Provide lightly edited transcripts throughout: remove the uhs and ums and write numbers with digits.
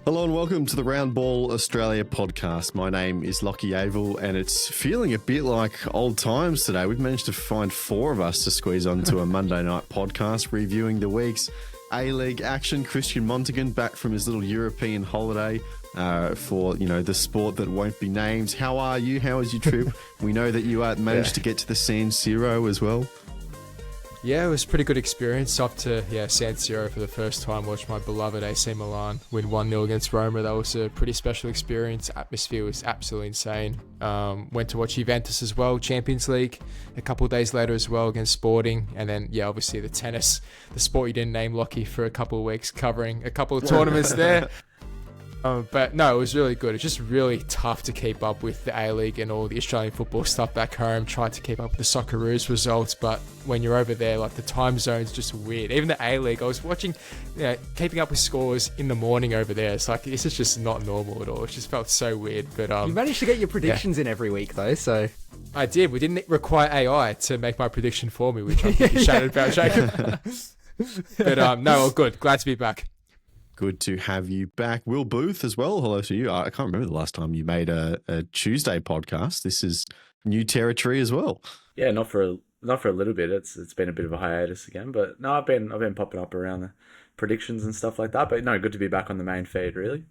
Hello and welcome to the Round Ball Australia podcast. My name is Lachie Avil and it's feeling a bit like old times today. We've managed to find four of us to squeeze onto a Monday night podcast reviewing the week's A-League action. Christian Montegan back from his little European holiday for, the sport that won't be named. How are you? How was your trip? We know that you managed to get to the San Siro as well. Yeah, it was a pretty good experience. Up to San Siro for the first time. Watched my beloved AC Milan win 1-0 against Roma. That was a pretty special experience. Atmosphere was absolutely insane. Went to watch Juventus as well, Champions League, a couple of days later as well against Sporting. And then, obviously the tennis, the sport you didn't name, Lockie, for a couple of weeks, covering a couple of tournaments there. But no, it was really good. It's just really tough to keep up with the A-League and all the Australian football stuff back home. Tried to keep up with the Socceroos results, but when you're over there, like the time zone's just weird. Even the A-League, I was watching, keeping up with scores in the morning over there. It's like, this is just not normal at all. It just felt so weird. But you managed to get your predictions in every week though, so... I did. We didn't require AI to make my prediction for me, which I think you shouted about, Jacob. But no, all good. Glad to be back. Good to have you back. Will Booth as well. Hello to you. I can't remember the last time you made a Tuesday podcast. This is new territory as well. Yeah, not for a little bit. It's been a bit of a hiatus again, but no, I've been popping up around the predictions and stuff like that. But no, good to be back on the main feed, really.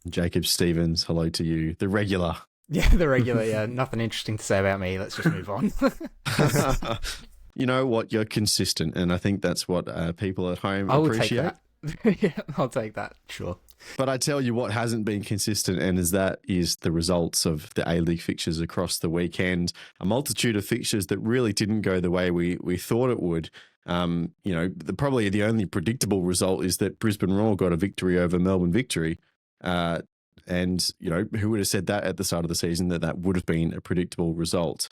Jacob Stevens, hello to you, the regular. Yeah, the regular. Yeah, nothing interesting to say about me. Let's just move on. You know what? You're consistent, and I think that's what people at home appreciate. Take that. Yeah, I'll take that. Sure. But I tell you what hasn't been consistent, and that is the results of the A-League fixtures across the weekend. A multitude of fixtures that really didn't go the way we thought it would. Probably the only predictable result is that Brisbane Roar got a victory over Melbourne Victory. And who would have said that at the start of the season that would have been a predictable result?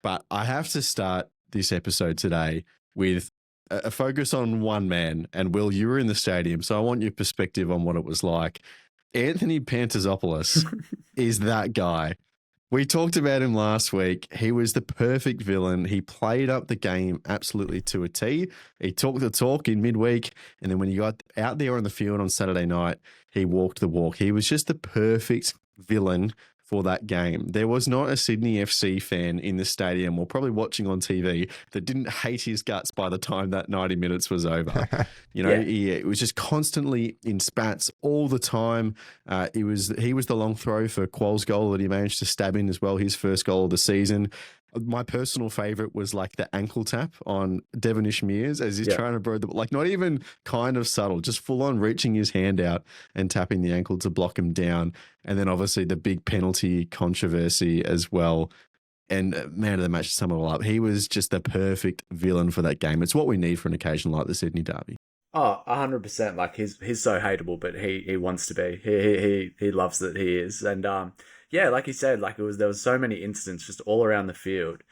But I have to start this episode today with a focus on one man. And Will, you were in the stadium, so I want your perspective on what it was like. Anthony Pantazopoulos is that guy. We talked about him last week. He was the perfect villain. He played up the game absolutely to a T. He talked the talk in midweek, and then when he got out there on the field on Saturday night, he walked the walk. He was just the perfect villain for that game. There was not a Sydney FC fan in the stadium or probably watching on TV that didn't hate his guts by the time that 90 minutes was over. It was just constantly in spats all the time. He was the long throw for Qual's goal that he managed to stab in as well, his first goal of the season. My personal favourite was like the ankle tap on Devonish Mears as he's trying to bro the, like not even kind of subtle, just full on reaching his hand out and tapping the ankle to block him down. And then obviously the big penalty controversy as well. And man of the match to sum it all up, he was just the perfect villain for that game. It's what we need for an occasion like the Sydney Derby. Oh, 100%. Like he's so hateable, but he wants to be. He loves that he is. And like you said, like there was so many incidents just all around the field.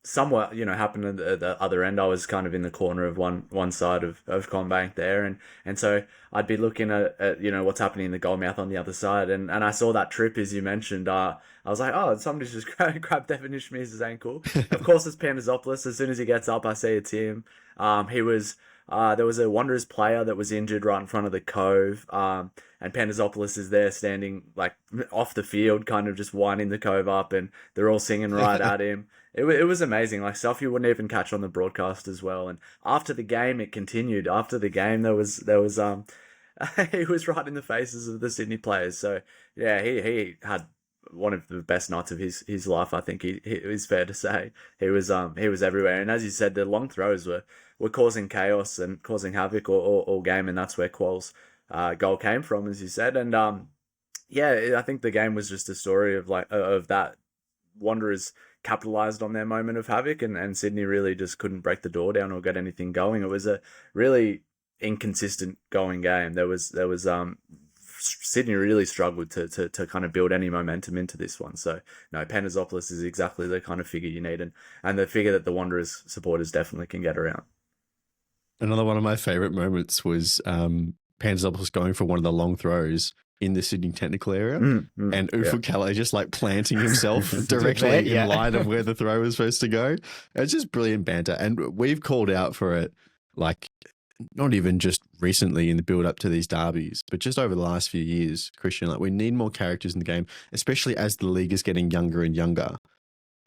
Somewhat, happened at the other end. I was kind of in the corner of one side of Combank there, and so I'd be looking at what's happening in the goal mouth on the other side, and I saw that trip as you mentioned. I was like, oh, somebody's just grabbed Devonish Mears' ankle. Of course, it's Pantazopoulos. As soon as he gets up, I see it's him. There was a Wanderers player that was injured right in front of the Cove, and Pantazopoulos is there standing like off the field, kind of just winding the Cove up, and they're all singing right at him. It was amazing, like stuff you wouldn't even catch on the broadcast as well. And after the game, it continued. After the game, there was he was right in the faces of the Sydney players. So yeah, he had one of the best nights of his life. I think it is fair to say he was everywhere. And as you said, the long throws were causing chaos and causing havoc all game, and that's where Qual's goal came from, as you said. And I think the game was just a story of that. Wanderers capitalised on their moment of havoc, and Sydney really just couldn't break the door down or get anything going. It was a really inconsistent going game. There was Sydney really struggled to kind of build any momentum into this one. So no, Pantazopoulos is exactly the kind of figure you need, and the figure that the Wanderers supporters definitely can get around. Another one of my favourite moments was Pantazopoulos going for one of the long throws in the Sydney technical area, and Ufukale just like planting himself directly in line of where the throw was supposed to go. It's just brilliant banter, and we've called out for it like not even just recently in the build up to these derbies, but just over the last few years, Christian, like we need more characters in the game, especially as the league is getting younger and younger.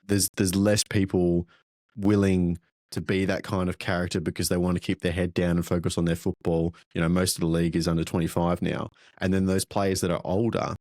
There's less people willing to be that kind of character because they want to keep their head down and focus on their football. You know, most of the league is under 25 now. And then those players that are older,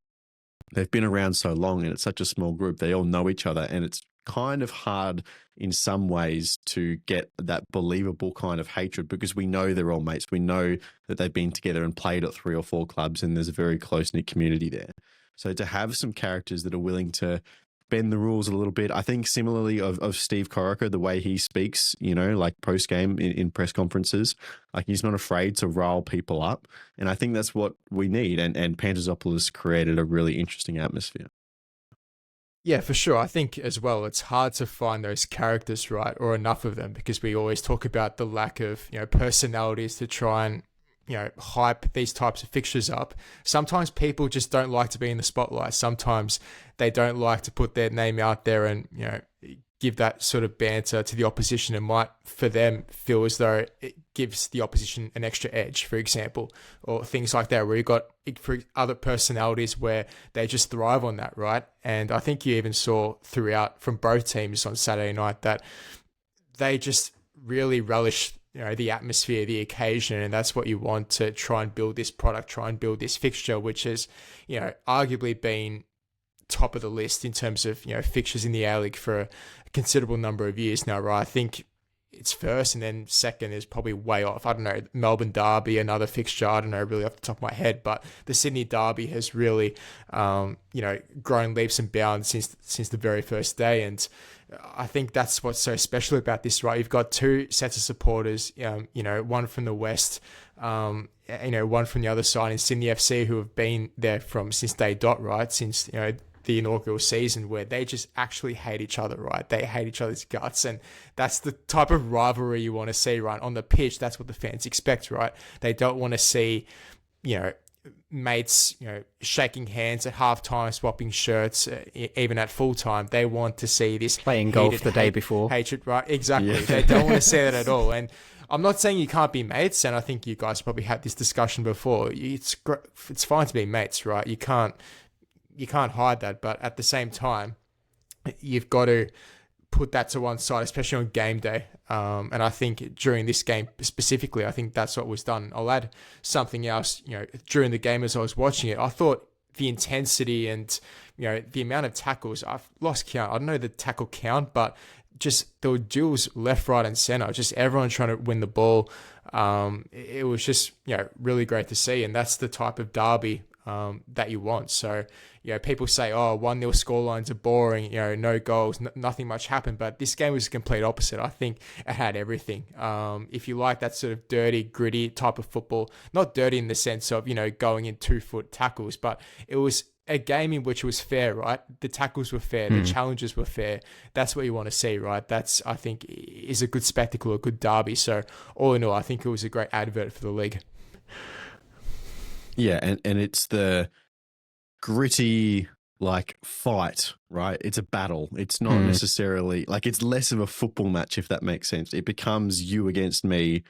they've been around so long and it's such a small group, they all know each other, and it's kind of hard in some ways to get that believable kind of hatred because we know they're all mates. We know that they've been together and played at 3 or 4 clubs and there's a very close-knit community there. So to have some characters that are willing to bend the rules a little bit, I think similarly of Steve Corica, the way he speaks, you know, like post-game in press conferences, like he's not afraid to rile people up. And I think that's what we need. And Pantazopoulos created a really interesting atmosphere. Yeah, for sure. I think as well, it's hard to find those characters, right, or enough of them, because we always talk about the lack of, you know, personalities to try and, you know, hype these types of fixtures up. Sometimes people just don't like to be in the spotlight. Sometimes they don't like to put their name out there and, you know, give that sort of banter to the opposition. It might, for them, feel as though it gives the opposition an extra edge, for example, or things like that, where you've got for other personalities where they just thrive on that, right? And I think you even saw throughout from both teams on Saturday night that they just really relish, you know, the atmosphere, the occasion, and that's what you want to try and build this product, try and build this fixture, which has, you know, arguably been top of the list in terms of, you know, fixtures in the A-League for a considerable number of years now, right? I think it's first, and then second is probably way off. I don't know, Melbourne Derby, another fixture, I don't know really off the top of my head, but the Sydney Derby has really, you know, grown leaps and bounds since the very first day. And I think that's what's so special about this, right? You've got 2 sets of supporters, you know, one from the West, you know, one from the other side in Sydney FC, who have been there since day dot, right? Since, you know, the inaugural season, where they just actually hate each other, right? They hate each other's guts, and that's the type of rivalry you want to see, right? On the pitch, that's what the fans expect, right? They don't want to see, you know, mates, you know, shaking hands at halftime, swapping shirts, even at full time. They want to see this playing golf the day before hatred, right? Exactly. Yeah. They don't want to see that at all. And I'm not saying you can't be mates, and I think you guys probably had this discussion before. It's fine to be mates, right? You can't hide that, but at the same time, you've got to put that to one side, especially on game day. And I think during this game specifically, I think that's what was done. I'll add something else. You know, during the game as I was watching it, I thought the intensity and, you know, the amount of tackles, I've lost count. I don't know the tackle count, but just there were duels left, right, and center. Just everyone trying to win the ball. It was just, you know, really great to see, and that's the type of derby that you want. So, you know, people say, oh, 1-0 scorelines are boring, you know, no goals, nothing much happened. But this game was the complete opposite. I think it had everything. If you like that sort of dirty, gritty type of football, not dirty in the sense of, you know, going in 2-foot tackles, but it was a game in which it was fair, right? The tackles were fair, the challenges were fair. That's what you want to see, right? That's, I think, is a good spectacle, a good derby. So all in all, I think it was a great advert for the league. Yeah, and it's the gritty, like, fight, right? It's a battle. It's not necessarily, like, it's less of a football match, if that makes sense. It becomes you against me,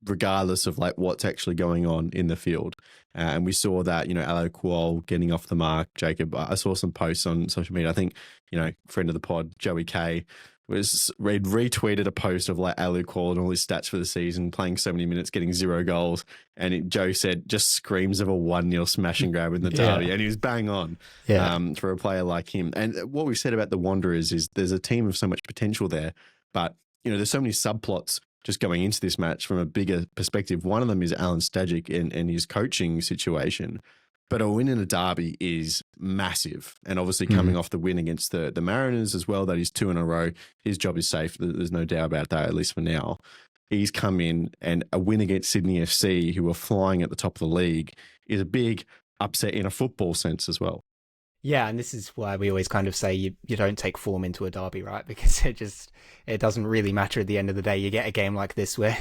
regardless of, like, what's actually going on in the field. And we saw that, you know, Alen Stajcic getting off the mark. Jacob, I saw some posts on social media. I think, you know, friend of the pod, Joey K, retweeted a post of like Alen Stajcic and all his stats for the season, playing so many minutes, getting 0 goals. And Joe said, just screams of a 1-0 smash and grab in the derby. And he was bang on for a player like him. And what we said about the Wanderers is there's a team of so much potential there. But, you know, there's so many subplots just going into this match from a bigger perspective. One of them is Alen Stajcic and his coaching situation. But a win in a derby is massive. And obviously coming off the win against the Mariners as well, that is 2 in a row, his job is safe. There's no doubt about that, at least for now. He's come in, and a win against Sydney FC, who are flying at the top of the league, is a big upset in a football sense as well. Yeah, and this is why we always kind of say you don't take form into a derby, right? Because it doesn't really matter at the end of the day. You get a game like this where,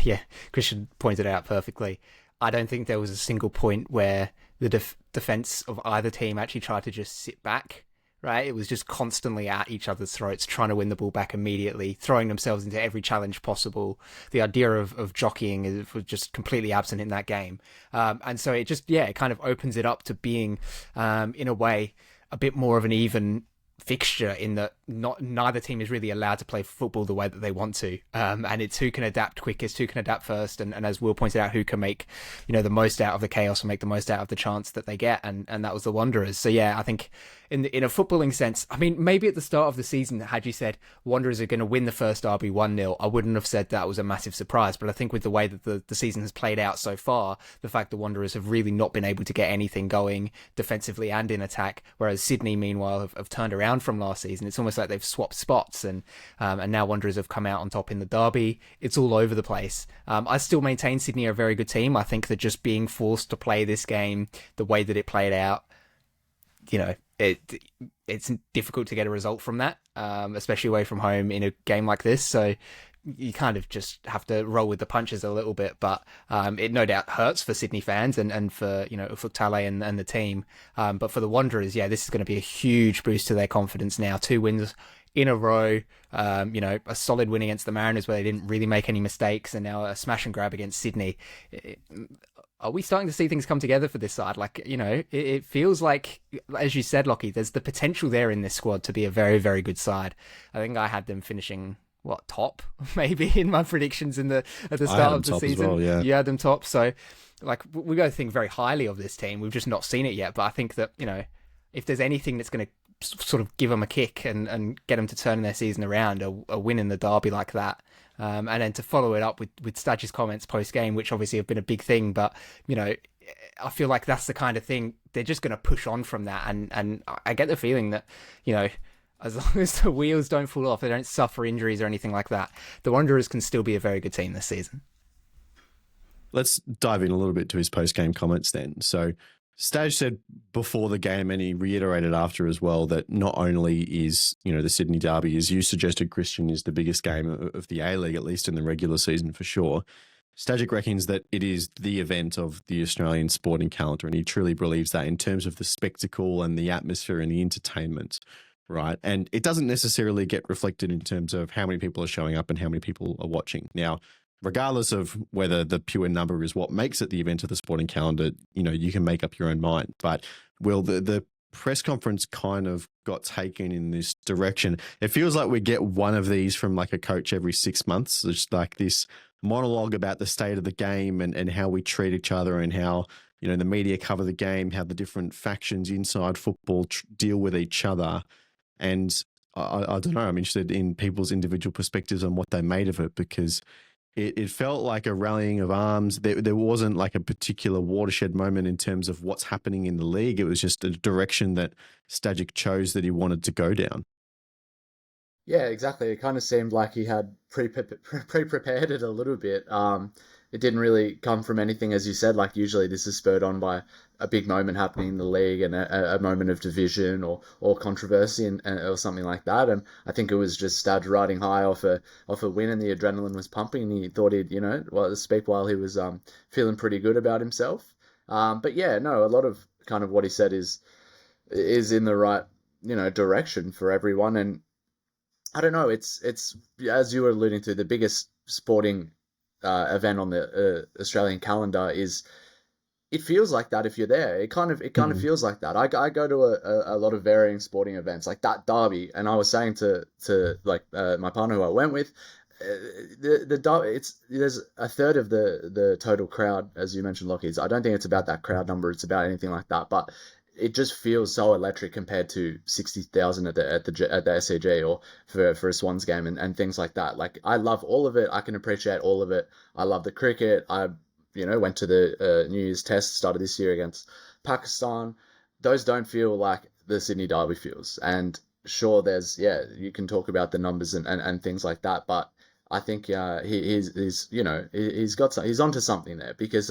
Christian pointed it out perfectly. I don't think there was a single point where the defense of either team actually tried to just sit back right? It was just constantly at each other's throats, trying to win the ball back immediately, throwing themselves into every challenge possible. The idea of jockeying was just completely absent in that game. And so it just, it kind of opens it up to being, in a way, a bit more of an even fixture, in that neither team is really allowed to play football the way that they want to, and it's who can adapt quickest, who can adapt first, and as Will pointed out, who can make the most out of the chaos and make the most out of the chance that they get, and that was the Wanderers. So I think in a footballing sense, I mean, maybe at the start of the season, had you said Wanderers are going to win the first derby 1-0, I wouldn't have said that was a massive surprise. But I think with the way that the season has played out so far, the fact the Wanderers have really not been able to get anything going defensively and in attack, whereas Sydney meanwhile have turned around from last season, it's almost like they've swapped spots, and now Wanderers have come out on top in the derby. It's all over the place. I still maintain Sydney are a very good team. I think that just being forced to play this game the way that it played out, it's difficult to get a result from that, especially away from home in a game like this. So you kind of just have to roll with the punches a little bit, but it no doubt hurts for Sydney fans and for Ufuk Talay and the team. But for the Wanderers, this is going to be a huge boost to their confidence now. 2 wins in a row, a solid win against the Mariners where they didn't really make any mistakes, and now a smash and grab against Sydney. Are we starting to see things come together for this side? Like, it feels like, as you said, Lachie, there's the potential there in this squad to be a very, very good side. I think I had them finishing top maybe in my predictions at the start of the season. Well, you had them top. So like, we got to think very highly of this team. We've just not seen it yet. But I think that, if there's anything that's going to sort of give them a kick and get them to turn their season around, a win in the derby like that. And then to follow it up with Stajcic's comments post-game, which obviously have been a big thing, but, I feel like that's the kind of thing they're just going to push on from that. And I get the feeling that, as long as the wheels don't fall off, they don't suffer injuries or anything like that, the Wanderers can still be a very good team this season. Let's dive in a little bit to his post-game comments then. So Staj said before the game, and he reiterated after as well, that not only is, the Sydney derby, as you suggested, Christian, is the biggest game of the A-League, at least in the regular season for sure. Stajcic reckons that it is the event of the Australian sporting calendar, and he truly believes that in terms of the spectacle and the atmosphere and the entertainment, right? And it doesn't necessarily get reflected in terms of how many people are showing up and how many people are watching. Now, regardless of whether the pure number is what makes it the event of the sporting calendar, you can make up your own mind. But, Will, the press conference kind of got taken in this direction. It feels like we get one of these from like a coach every 6 months. It's like this monologue about the state of the game and how we treat each other and how, the media cover the game, how the different factions inside football deal with each other. And I don't know, I'm interested in people's individual perspectives on what they made of it, because it felt like a rallying of arms. There wasn't like a particular watershed moment in terms of what's happening in the league. It was just a direction that Stajcic chose that he wanted to go down. Yeah, exactly. It kind of seemed like he had pre-prepared it a little bit. It didn't really come from anything, as you said. Like, usually this is spurred on by a big moment happening in the league and a moment of division or controversy or something like that. And I think it was just Stadge riding high off a win, and the adrenaline was pumping, and he thought he'd speak while he was feeling pretty good about himself. But yeah, no, a lot of kind of what he said is in the right direction for everyone. And I don't know, it's as you were alluding to, the biggest sporting event on the Australian calendar is. It feels like that if you're there. It kind of feels like that. I go to a lot of varying sporting events, like that derby, and I was saying to my partner who I went with, the derby, there's a third of the total crowd, as you mentioned, Lachie. I don't think it's about that crowd number. It's about anything like that, but it just feels so electric compared to 60,000 at the SCG or for a Swans game and things like that. Like, I love all of it. I can appreciate all of it. I love the cricket. I went to the New Year's Test started this year against Pakistan. Those don't feel like the Sydney derby feels. And sure, you can talk about the numbers and things like that, but I think he's onto something there, because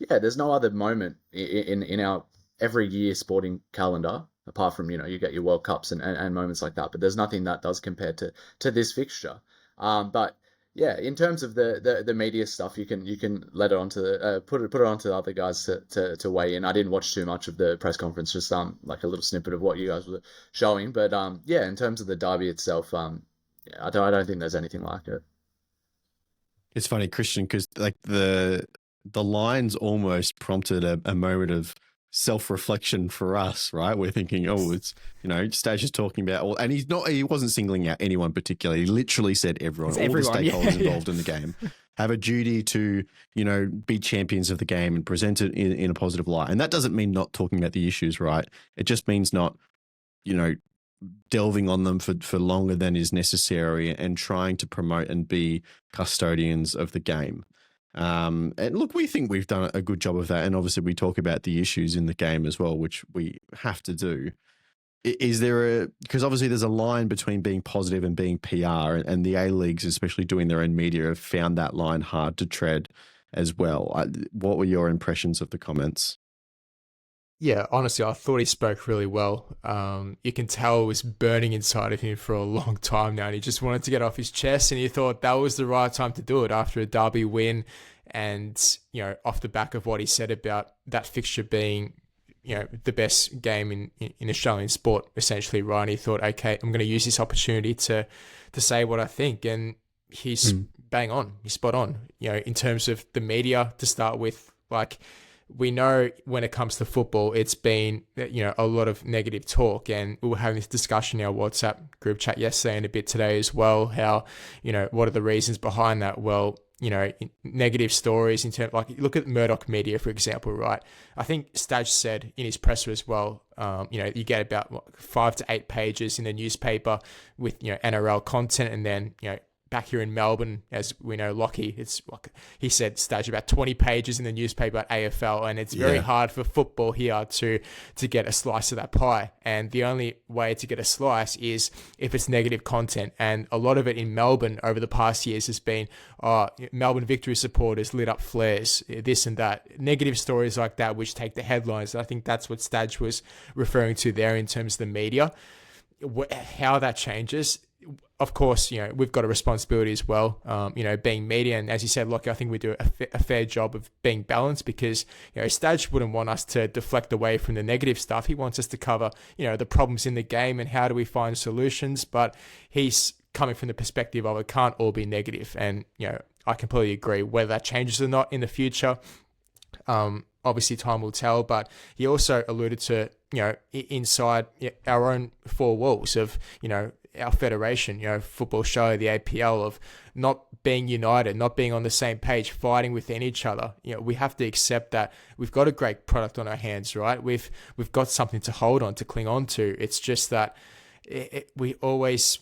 there's no other moment in our every year sporting calendar apart from you get your World Cups and moments like that, but there's nothing that does compare to this fixture. But yeah, in terms of the media stuff, you can let it onto the put it onto the other guys to weigh in. I didn't watch too much of the press conference, just like a little snippet of what you guys were showing. But yeah, in terms of the derby itself, yeah, I don't think there's anything like it. It's funny, Christian, because like the lines almost prompted a moment of self-reflection for us, right? We're thinking, oh, it's, Staj is talking about all, and he wasn't singling out anyone particularly. He literally said everyone, all the stakeholders involved in the game have a duty to, be champions of the game and present it in a positive light. And that doesn't mean not talking about the issues, right? It just means not, delving on them for longer than is necessary and trying to promote and be custodians of the game. And look, we think we've done a good job of that. And obviously we talk about the issues in the game as well, which we have to do. Is there because obviously there's a line between being positive and being PR, and the A-leagues, especially doing their own media, have found that line hard to tread as well. What were your impressions of the comments? Yeah, honestly, I thought he spoke really well. You can tell it was burning inside of him for a long time now, and he just wanted to get off his chest, and he thought that was the right time to do it after a derby win, and off the back of what he said about that fixture being, the best game in Australian sport, essentially, right? And he thought, okay, I'm going to use this opportunity to say what I think, and he's bang on, he's spot on. In terms of the media, to start with, like, we know when it comes to football, it's been, a lot of negative talk, and we were having this discussion in our WhatsApp group chat yesterday and a bit today as well, how, what are the reasons behind that? Well, negative stories in terms, like, look at Murdoch Media, for example, right? I think Staj said in his presser as well, you get about 5 to 8 pages in the newspaper with, NRL content, and then, back here in Melbourne, as we know, Lachie, it's like he said, Stage about 20 pages in the newspaper at AFL, and it's very hard for football here to get a slice of that pie. And the only way to get a slice is if it's negative content. And a lot of it in Melbourne over the past years has been, Melbourne Victory supporters lit up flares, this and that. Negative stories like that, which take the headlines. I think that's what Stage was referring to there in terms of the media. How that changes, of course, we've got a responsibility as well, being media. And as you said, Lockie, I think we do a fair job of being balanced, because, Stage wouldn't want us to deflect away from the negative stuff. He wants us to cover, the problems in the game and how do we find solutions. But he's coming from the perspective of it can't all be negative. And, I completely agree. Whether that changes or not in the future, obviously time will tell. But he also alluded to, inside our own four walls of, our federation, Football Show, the APL, of not being united, not being on the same page, fighting within each other. We have to accept that we've got a great product on our hands, right? We've got something to hold on, to cling on to. It's just that we always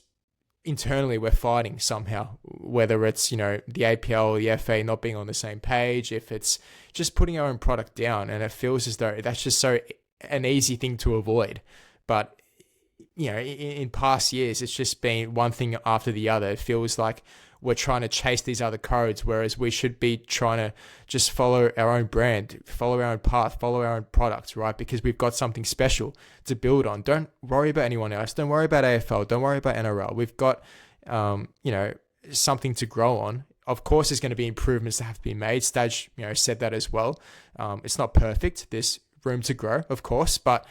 internally we're fighting somehow, whether it's, the APL or the FA not being on the same page, if it's just putting our own product down. And it feels as though that's just so an easy thing to avoid. But in past years, it's just been one thing after the other. It feels like we're trying to chase these other codes, whereas we should be trying to just follow our own brand, follow our own path, follow our own products, right? Because we've got something special to build on. Don't worry about anyone else. Don't worry about AFL. Don't worry about NRL. We've got, something to grow on. Of course, there's going to be improvements that have to be made. Stage, said that as well. It's not perfect. There's room to grow, of course, but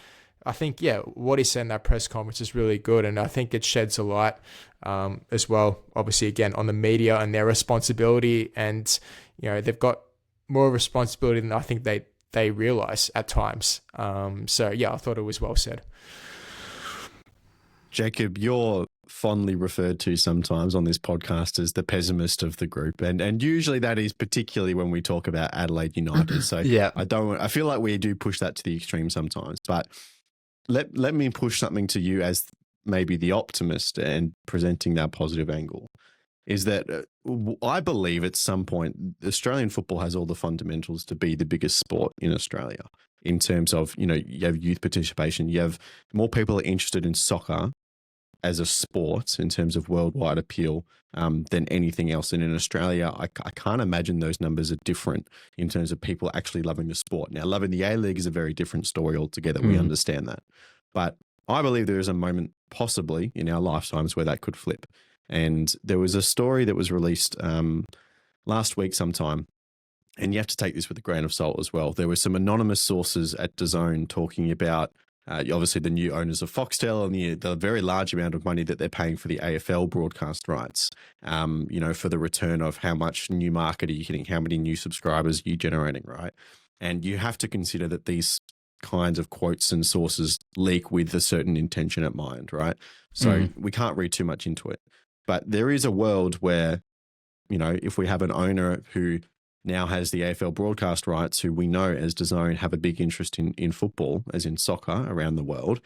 I think, what he said in that press conference is really good. And I think it sheds a light as well, obviously, again, on the media and their responsibility. And, they've got more responsibility than I think they realize at times. I thought it was well said. Jacob, you're fondly referred to sometimes on this podcast as the pessimist of the group. And usually that is particularly when we talk about Adelaide United. So I feel like we do push that to the extreme sometimes, but let me push something to you as maybe the optimist and presenting that positive angle, is that I believe at some point Australian football has all the fundamentals to be the biggest sport in Australia in terms of, you have youth participation, you have more people are interested in soccer as a sport in terms of worldwide appeal than anything else. And in Australia, I can't imagine those numbers are different in terms of people actually loving the sport. Now, loving the A-League is a very different story altogether. We understand that. But I believe there is a moment possibly in our lifetimes where that could flip. And there was a story that was released last week sometime, and you have to take this with a grain of salt as well. There were some anonymous sources at DAZN talking about obviously the new owners of Foxtel and the very large amount of money that they're paying for the AFL broadcast rights, for the return of how much new market are you getting, how many new subscribers are you generating, right? And you have to consider that these kinds of quotes and sources leak with a certain intention at mind, right? So we can't read too much into it. But there is a world where, if we have an owner who now has the AFL broadcast rights, who we know as DAZN have a big interest in football, as in soccer around the world,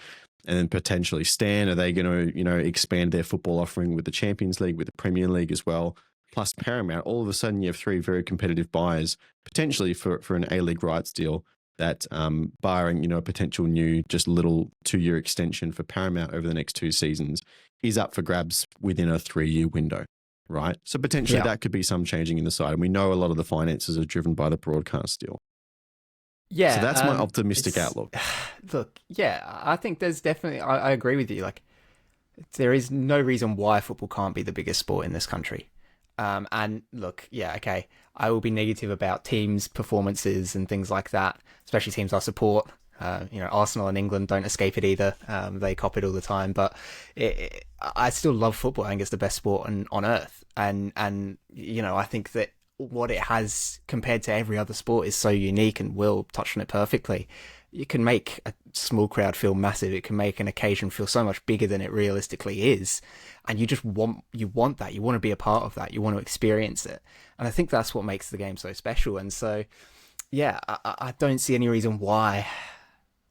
and then potentially Stan, are they going to, expand their football offering with the Champions League, with the Premier League as well, plus Paramount? All of a sudden you have three very competitive buyers, potentially for an A-League rights deal that, barring, a potential new just little 2-year extension for Paramount over the next 2 seasons, is up for grabs within a 3-year window. Right. So potentially that could be some changing in the side. And we know a lot of the finances are driven by the broadcast deal. Yeah. So that's my optimistic outlook. Look, I think there's definitely, I agree with you. Like, there is no reason why football can't be the biggest sport in this country. And look, I will be negative about teams' performances and things like that, especially teams I support. Arsenal and England don't escape it either. They cop it all the time, but I still love football. I think it's the best sport on earth. And I think that what it has compared to every other sport is so unique, and Will touched on it perfectly. You can make a small crowd feel massive. It can make an occasion feel so much bigger than it realistically is. And you just want that. You want to be a part of that. You want to experience it. And I think that's what makes the game so special. And so, I don't see any reason why.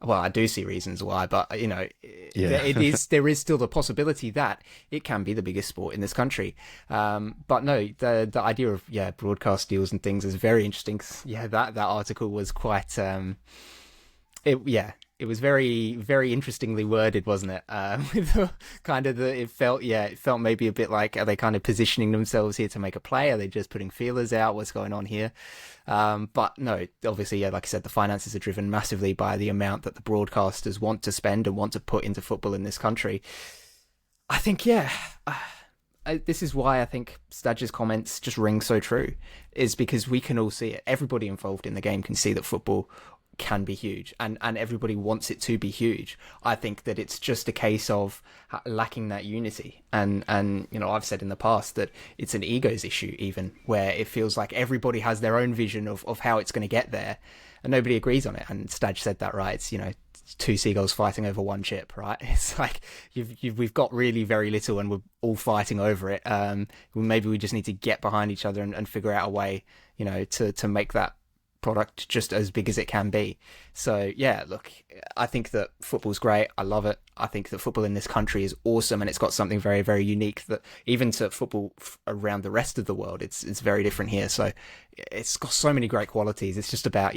Well, I do see reasons why, but there is still the possibility that it can be the biggest sport in this country. But no, the idea of broadcast deals and things is very interesting. That article was quite it was very, very interestingly worded, wasn't it? With the kind of it felt maybe a bit like, are they kind of positioning themselves here to make a play? Are they just putting feelers out? What's going on here? But no, obviously, like I said, the finances are driven massively by the amount that the broadcasters want to spend and want to put into football in this country. I think, this is why I think Staj's comments just ring so true, is because we can all see it. Everybody involved in the game can see that football can be huge, and everybody wants it to be huge. I think that it's just a case of lacking that unity, and I've said in the past that it's an egos issue, even where it feels like everybody has their own vision of how it's going to get there, and nobody agrees on it. And Staj said that, right? It's two seagulls fighting over one chip, right? It's like we've got really very little, and we're all fighting over it. Maybe we just need to get behind each other and figure out a way, to make that product just as big as it can be. So look, I think that football's great. I love it. I think that football in this country is awesome, and it's got something very, very unique that even to football around the rest of the world, it's very different here. So it's got so many great qualities. It's just about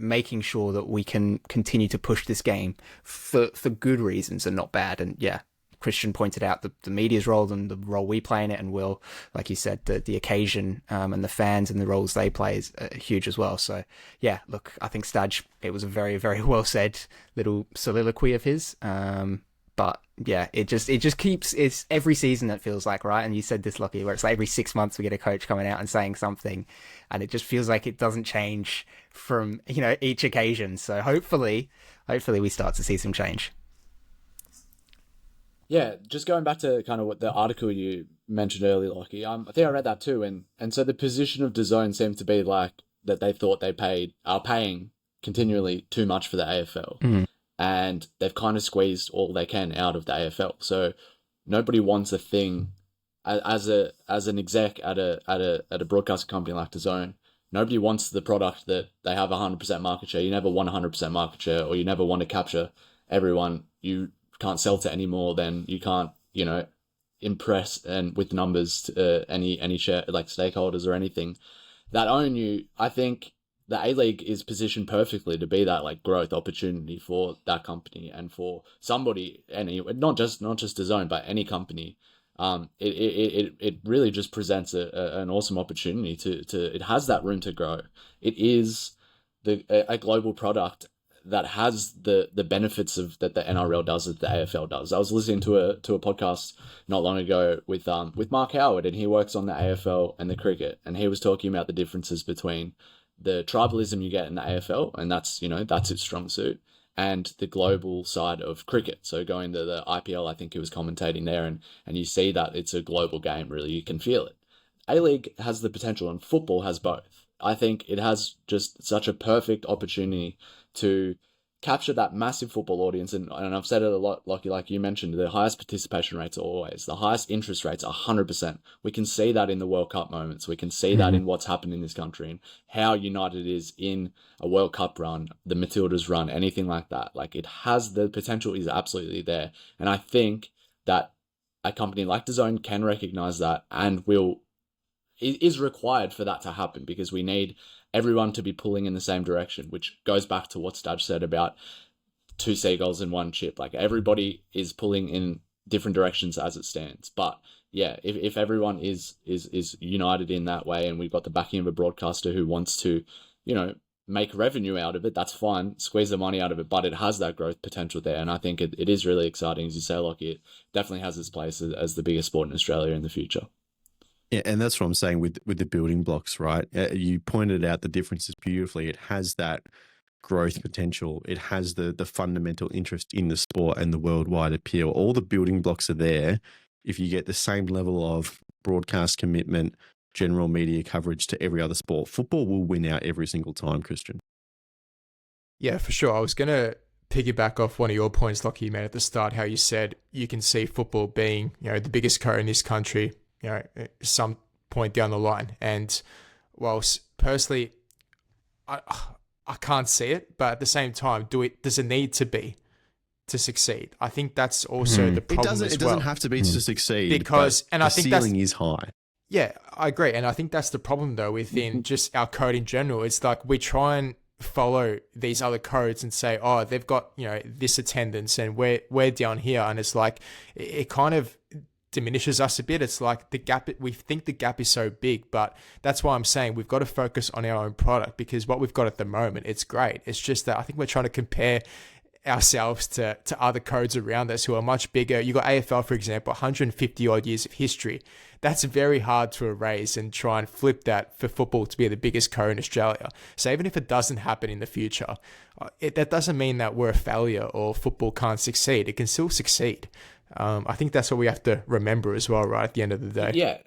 making sure that we can continue to push this game for good reasons and not bad. And Christian pointed out the media's role and the role we play in it, and Will, like you said, the occasion and the fans and the roles they play is huge as well. So look, I think Staj, it was a very, very well said little soliloquy of his. But it just keeps, it's every season it feels like, right? And you said this, Lachie, where it's like every 6 months we get a coach coming out and saying something, and it just feels like it doesn't change from each occasion. So hopefully we start to see some change. Yeah, just going back to kind of what the article you mentioned earlier, Lachie, I think I read that too, and so the position of DAZN seemed to be like that they thought they are paying continually too much for the AFL, and they've kind of squeezed all they can out of the AFL. So nobody wants a thing as an exec at a broadcasting company like DAZN. Nobody wants the product that they have 100% market share. You never want 100% market share, or you never want to capture everyone. You can't sell to any more than you can't, impress and with numbers to any share, like stakeholders or anything that own you. I think the A-League is positioned perfectly to be that like growth opportunity for that company and for somebody, not just DAZN, but any company. It really just presents an awesome opportunity to it has that room to grow. It is a global product that has the benefits of that the NRL does that the AFL does. I was listening to a podcast not long ago with Mark Howard, and he works on the AFL and the cricket, and he was talking about the differences between the tribalism you get in the AFL, and that's its strong suit, and the global side of cricket. So going to the IPL, I think he was commentating there, and you see that it's a global game, really. You can feel it. A-League has the potential, and football has both. I think it has just such a perfect opportunity to capture that massive football audience. And I've said it a lot, Lachie, like you mentioned, the highest participation rates are always. The highest interest rates are 100%. We can see that in the World Cup moments. We can see that in what's happened in this country and how united it is in a World Cup run, the Matildas run, anything like that. Like, it has the potential is absolutely there. And I think that a company like DAZN can recognize that and is required for that to happen, because we need everyone to be pulling in the same direction, which goes back to what Staj said about two seagulls in one chip. Like, everybody is pulling in different directions as it stands. But yeah, if everyone is united in that way, and we've got the backing of a broadcaster who wants to, make revenue out of it, that's fine, squeeze the money out of it, but it has that growth potential there. And I think it is really exciting, as you say, Lachie. It definitely has its place as the biggest sport in Australia in the future. Yeah, and that's what I'm saying with the building blocks, right? You pointed out the differences beautifully. It has that growth potential. It has the fundamental interest in the sport and the worldwide appeal. All the building blocks are there. If you get the same level of broadcast commitment, general media coverage to every other sport, football will win out every single time, Christian. Yeah, for sure. I was going to piggyback off one of your points, Lachie, you made at the start, how you said you can see football being, the biggest career in this country, some point down the line. And whilst personally, I can't see it, but at the same time, does it need to be to succeed? I think that's also the problem. It doesn't have to be to succeed, because, and I think the ceiling is high. Yeah, I agree. And I think that's the problem though within just our code in general. It's like we try and follow these other codes and say, oh, they've got, this attendance and we're down here. And it's like, it kind of diminishes us a bit. It's like the gap, we think the gap is so big, but that's why I'm saying we've got to focus on our own product, because what we've got at the moment, it's great. It's just that I think we're trying to compare ourselves to other codes around us who are much bigger. You got AFL, for example, 150 odd years of history. That's very hard to erase and try and flip that for football to be the biggest code in Australia. So even if it doesn't happen in the future, that doesn't mean that we're a failure or football can't succeed. It can still succeed. I think that's what we have to remember as well, right, at the end of the day. Yeah,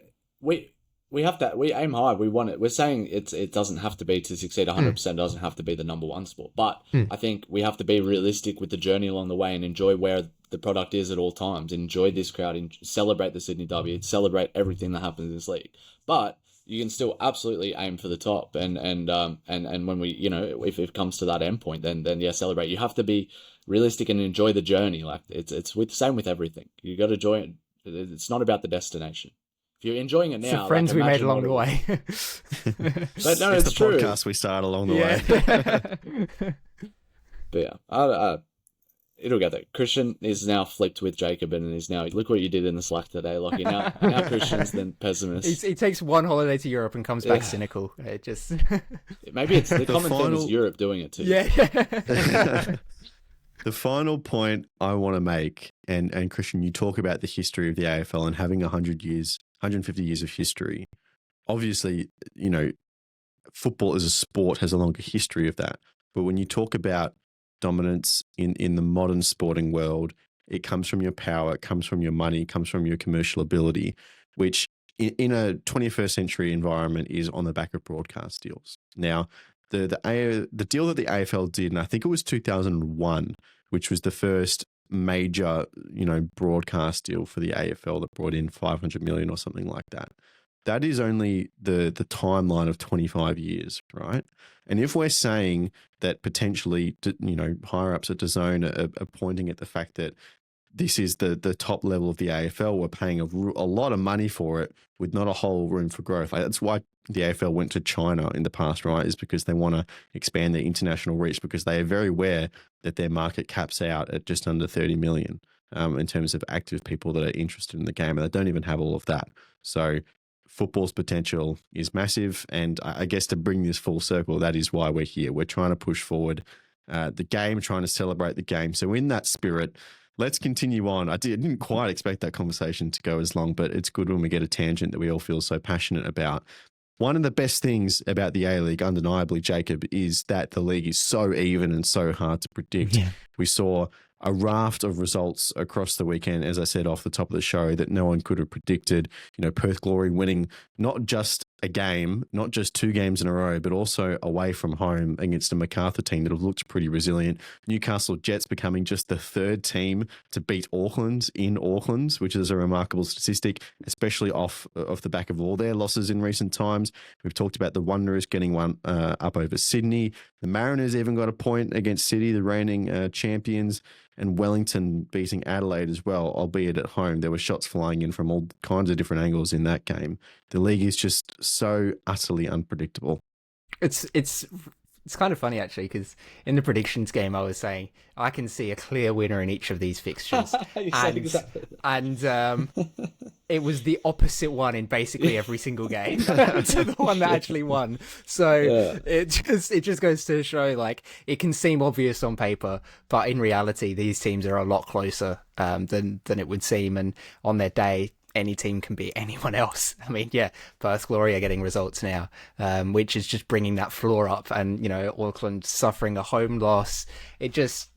we have to, we aim high, we want it. We're saying it doesn't have to be to succeed 100%, doesn't have to be the number one sport. But I think we have to be realistic with the journey along the way and enjoy where the product is at all times. Enjoy this crowd, and celebrate the Sydney Derby, celebrate everything that happens in this league. But you can still absolutely aim for the top. And when we, if it comes to that end point, then yeah, celebrate. You have to be realistic and enjoy the journey. Like it's with same with everything. You got to enjoy it. It's not about the destination. If you're enjoying it now, it's the friends we made along the way. But no, it's the true. podcast we started along the way. But yeah, it'll get there. Christian is now flipped with Jacob, and is now, look what you did in the Slack today, Lachie. Now Christian's then pessimist. He takes one holiday to Europe and comes back cynical. It just maybe it's the common theme is Europe doing it too. Yeah. The final point I want to make, and Christian, you talk about the history of the AFL and having 150 years of history. Obviously, football as a sport has a longer history of that. But when you talk about dominance in the modern sporting world, it comes from your power, it comes from your money, it comes from your commercial ability, which in a 21st century environment is on the back of broadcast deals. Now, the deal that the AFL did, and I think it was 2001, which was the first major, broadcast deal for the AFL that brought in 500 million or something like that. That is only the timeline of 25 years, right? And if we're saying that potentially, higher ups at DAZN are pointing at the fact that this is the top level of the AFL, we're paying a lot of money for it with not a whole room for growth. That's why the AFL went to China in the past, right? Is because they want to expand their international reach, because they are very aware that their market caps out at just under 30 million in terms of active people that are interested in the game, and they don't even have all of that. So football's potential is massive, and I guess to bring this full circle, that is why we're here. We're trying to push forward the game, trying to celebrate the game. So in that spirit, let's continue on. I didn't quite expect that conversation to go as long, but it's good when we get a tangent that we all feel so passionate about. One of the best things about the A-League, undeniably, Jacob, is that the league is so even and so hard to predict. Yeah. We saw a raft of results across the weekend, as I said off the top of the show, that no one could have predicted. You know, Perth Glory winning not just a game, not just 2 games in a row, but also away from home against a MacArthur team that have looked pretty resilient. Newcastle Jets becoming just the 3rd team to beat Auckland in Auckland, which is a remarkable statistic, especially off the back of all their losses in recent times. We've talked about the Wanderers getting one up over Sydney. The Mariners even got a point against City, the reigning champions, and Wellington beating Adelaide as well, albeit at home. There were shots flying in from all kinds of different angles in that game. The league is just so utterly unpredictable. It's kind of funny, actually, because in the predictions game, I was saying I can see a clear winner in each of these fixtures. and it was the opposite one in basically every single game to the one that actually won. So it just goes to show, like, it can seem obvious on paper, but in reality, these teams are a lot closer than it would seem. And on their day, any team can beat anyone else. I mean, yeah, Perth Glory are getting results now, which is just bringing that floor up. And, you know, Auckland suffering a home loss. It just,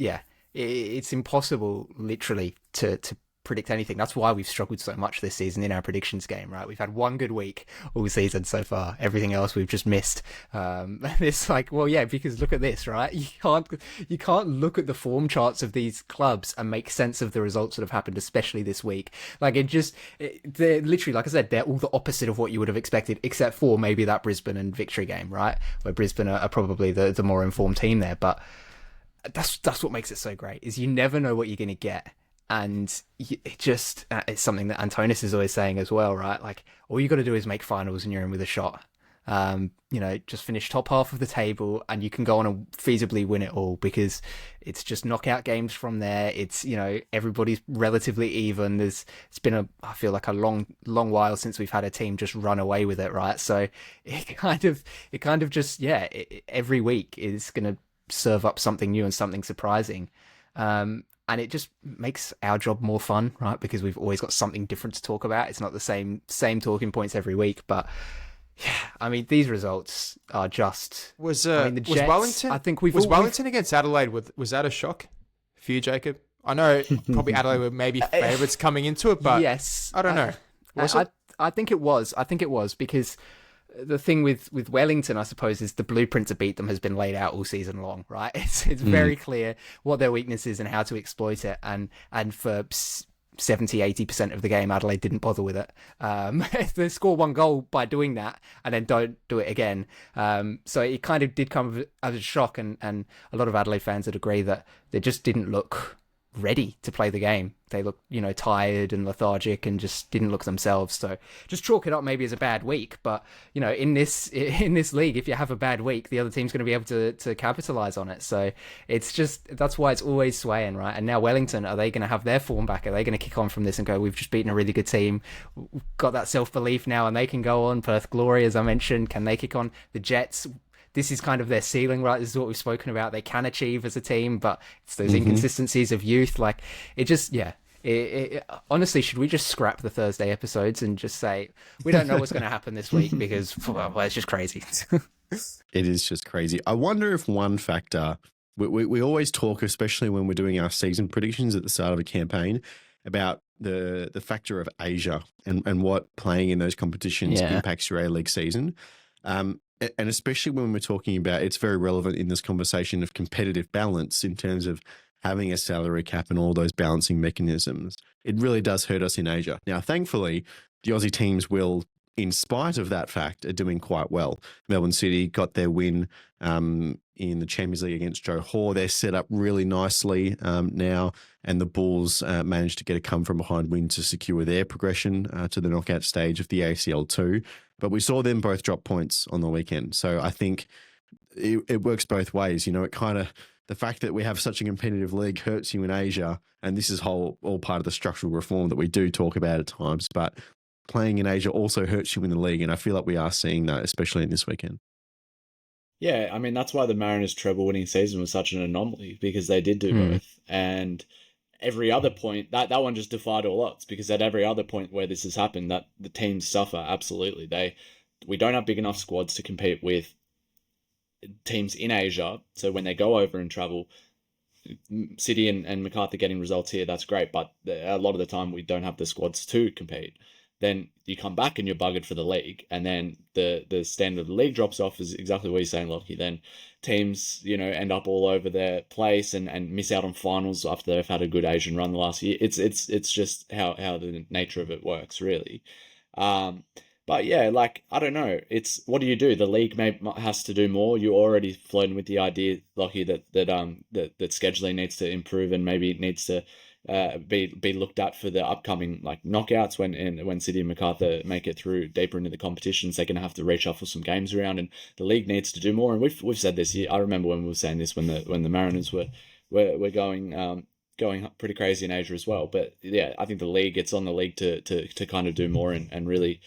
it's impossible, literally, to predict anything. That's why we've struggled so much this season in our predictions game, right? We've had one good week all season so far. Everything else we've just missed. It's like, well, yeah, because look at this, right? You can't look at the form charts of these clubs and make sense of the results that have happened, especially this week. Like, they're literally, like I said, they're all the opposite of what you would have expected, except for maybe that Brisbane and Victory game, right? Where Brisbane are probably the more informed team there. But that's what makes it so great, is you never know what you're going to get. And it's something that Antonis is always saying as well, right? Like, all you got to do is make finals and you're in with a shot. You know, just finish top half of the table and you can go on and feasibly win it all, because it's just knockout games from there. It's, you know, everybody's relatively even. It's been I feel like a long while since we've had a team just run away with it, right? So it kind of just, every week is going to serve up something new and something surprising. And it just makes our job more fun, right? Because we've always got something different to talk about. It's not the same talking points every week. But yeah, I mean, these results are just. The Jets, was Wellington? I think Wellington against Adelaide. Was that a shock for you, Jacob? I know probably Adelaide were maybe favourites coming into it, but yes, I don't know. I think it was. I think it was because. The thing with Wellington, I suppose, is the blueprint to beat them has been laid out all season long, right? It's very clear what their weakness is and how to exploit it. And for 70-80% of the game, Adelaide didn't bother with it. They score one goal by doing that and then don't do it again. So it kind of did come as a shock. And a lot of Adelaide fans would agree that they just didn't look ready to play the game. They looked, you know, tired and lethargic and just didn't look themselves. So just chalk it up maybe as a bad week. But, you know, in this league, if you have a bad week, the other team's going to be able to capitalize on it. So it's just, that's why it's always swaying, right? And now Wellington, are they going to have their form back? Are they going to kick on from this and go, we've just beaten a really good team, we've got that self-belief now and they can go on? Perth Glory, as I mentioned, can they kick on? The Jets, this is kind of their ceiling, right? This is what we've spoken about. They can achieve as a team, but it's those inconsistencies of youth. Like, it just, honestly, should we just scrap the Thursday episodes and just say, we don't know what's going to happen this week because, well, it's just crazy. It is just crazy. I wonder if one factor, we always talk, especially when we're doing our season predictions at the start of a campaign, about the factor of Asia and what playing in those competitions impacts your A-League season. And especially when we're talking about, it's very relevant in this conversation of competitive balance in terms of having a salary cap and all those balancing mechanisms. It really does hurt us in Asia. Now, thankfully, the Aussie teams will, in spite of that fact, are doing quite well. Melbourne City got their win in the Champions League against Johor. They're set up really nicely now, and the Bulls managed to get a come-from-behind win to secure their progression to the knockout stage of the ACL2. But we saw them both drop points on the weekend. So I think it works both ways. You know, it kind of, the fact that we have such a competitive league hurts you in Asia, and this is all part of the structural reform that we do talk about at times, but playing in Asia also hurts you in the league, and I feel like we are seeing that, especially in this weekend. Yeah, I mean that's why the Mariners' treble winning season was such an anomaly, because they did do both, and every other point that one just defied all odds, because at every other point where this has happened, that the teams suffer absolutely. We don't have big enough squads to compete with teams in Asia, so when they go over and travel, City and MacArthur getting results here, that's great, but a lot of the time we don't have the squads to compete. Then you come back and you're buggered for the league, and then the standard of the league drops off, is exactly what you're saying, Lachie. Then teams, end up all over their place and miss out on finals after they've had a good Asian run the last year. It's just how the nature of it works, really. But yeah, like, I don't know. It's, what do you do? The league has to do more. You're already floating with the idea, Lockie, that scheduling needs to improve, and maybe it needs to be looked at for the upcoming like knockouts, when City and MacArthur make it through deeper into the competitions. They're going to have to reshuffle some games around, and the league needs to do more. And we've said this year. I remember when we were saying this when the Mariners were going pretty crazy in Asia as well. But yeah, I think it's on the league to kind of do more and really,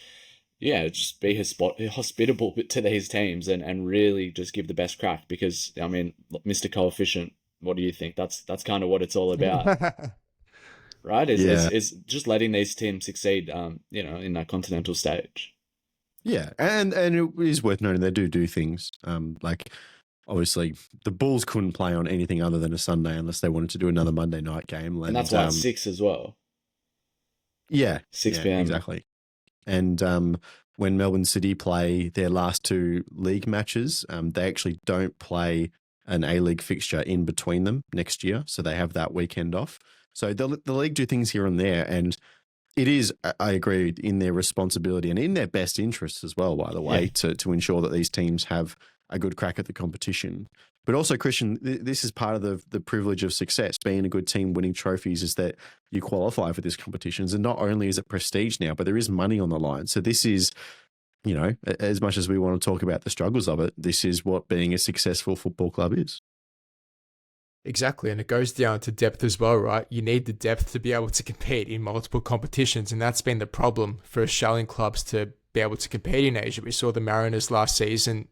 yeah, just be hospitable to these teams and really just give the best crack. Because, I mean, Mr. Coefficient, what do you think? That's kind of what it's all about, right? Is just letting these teams succeed, in that continental stage. Yeah, and it is worth noting they do things. Like, obviously, the Bulls couldn't play on anything other than a Sunday unless they wanted to do another Monday night game. And that's why it's 6 as well. Yeah. 6 p.m. Exactly. And when Melbourne City play their last 2 league matches, they actually don't play an A-League fixture in between them next year. So they have that weekend off. So the league do things here and there. And it is, I agree, in their responsibility and in their best interests as well, by the way, to ensure that these teams have a good crack at the competition. But also, Christian, this is part of the privilege of success. Being a good team, winning trophies, is that you qualify for these competitions. And not only is it prestige now, but there is money on the line. So this is, as much as we want to talk about the struggles of it, this is what being a successful football club is. Exactly, and it goes down to depth as well, right? You need the depth to be able to compete in multiple competitions, and that's been the problem for Australian clubs to be able to compete in Asia. We saw the Mariners last season,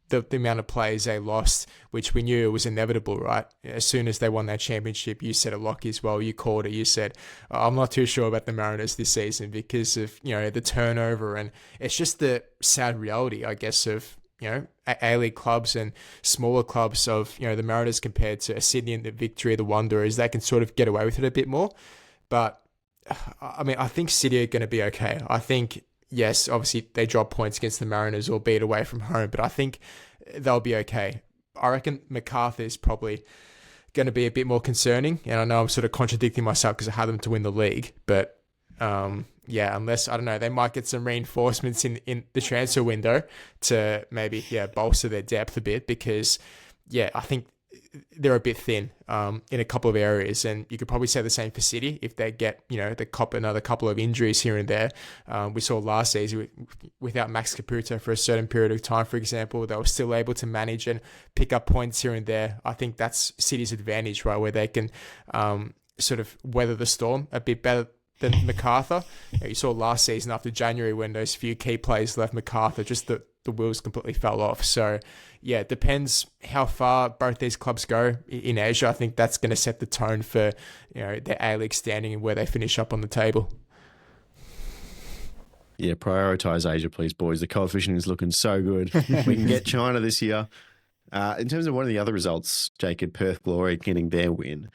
the amount of players they lost, which we knew was inevitable, right? As soon as they won that championship, you said it, Lockie, as well. You called it. You said, I'm not too sure about the Mariners this season because of, the turnover. And it's just the sad reality, I guess, of, A-League clubs and smaller clubs of, the Mariners compared to Sydney and the Victory, the Wanderers. They can sort of get away with it a bit more. But, I mean, I think City are going to be okay. I think, yes, obviously they drop points against the Mariners, albeit away from home, but I think they'll be okay. I reckon MacArthur is probably going to be a bit more concerning, and I know I'm sort of contradicting myself because I had them to win the league, but unless, I don't know, they might get some reinforcements in the transfer window to maybe, bolster their depth a bit, because, I think they're a bit thin in a couple of areas, and you could probably say the same for City if they get another couple of injuries here and there. We saw last season without Max Caputo for a certain period of time, for example, they were still able to manage and pick up points here and there. I think that's City's advantage, right, where they can sort of weather the storm a bit better than MacArthur. You saw last season after January when those few key players left MacArthur, just the wheels completely fell off. So, it depends how far both these clubs go in Asia. I think that's going to set the tone for, their A-League standing and where they finish up on the table. Yeah, prioritise Asia, please, boys. The coefficient is looking so good. We can get China this year. In terms of one of the other results, Jacob, Perth Glory getting their win,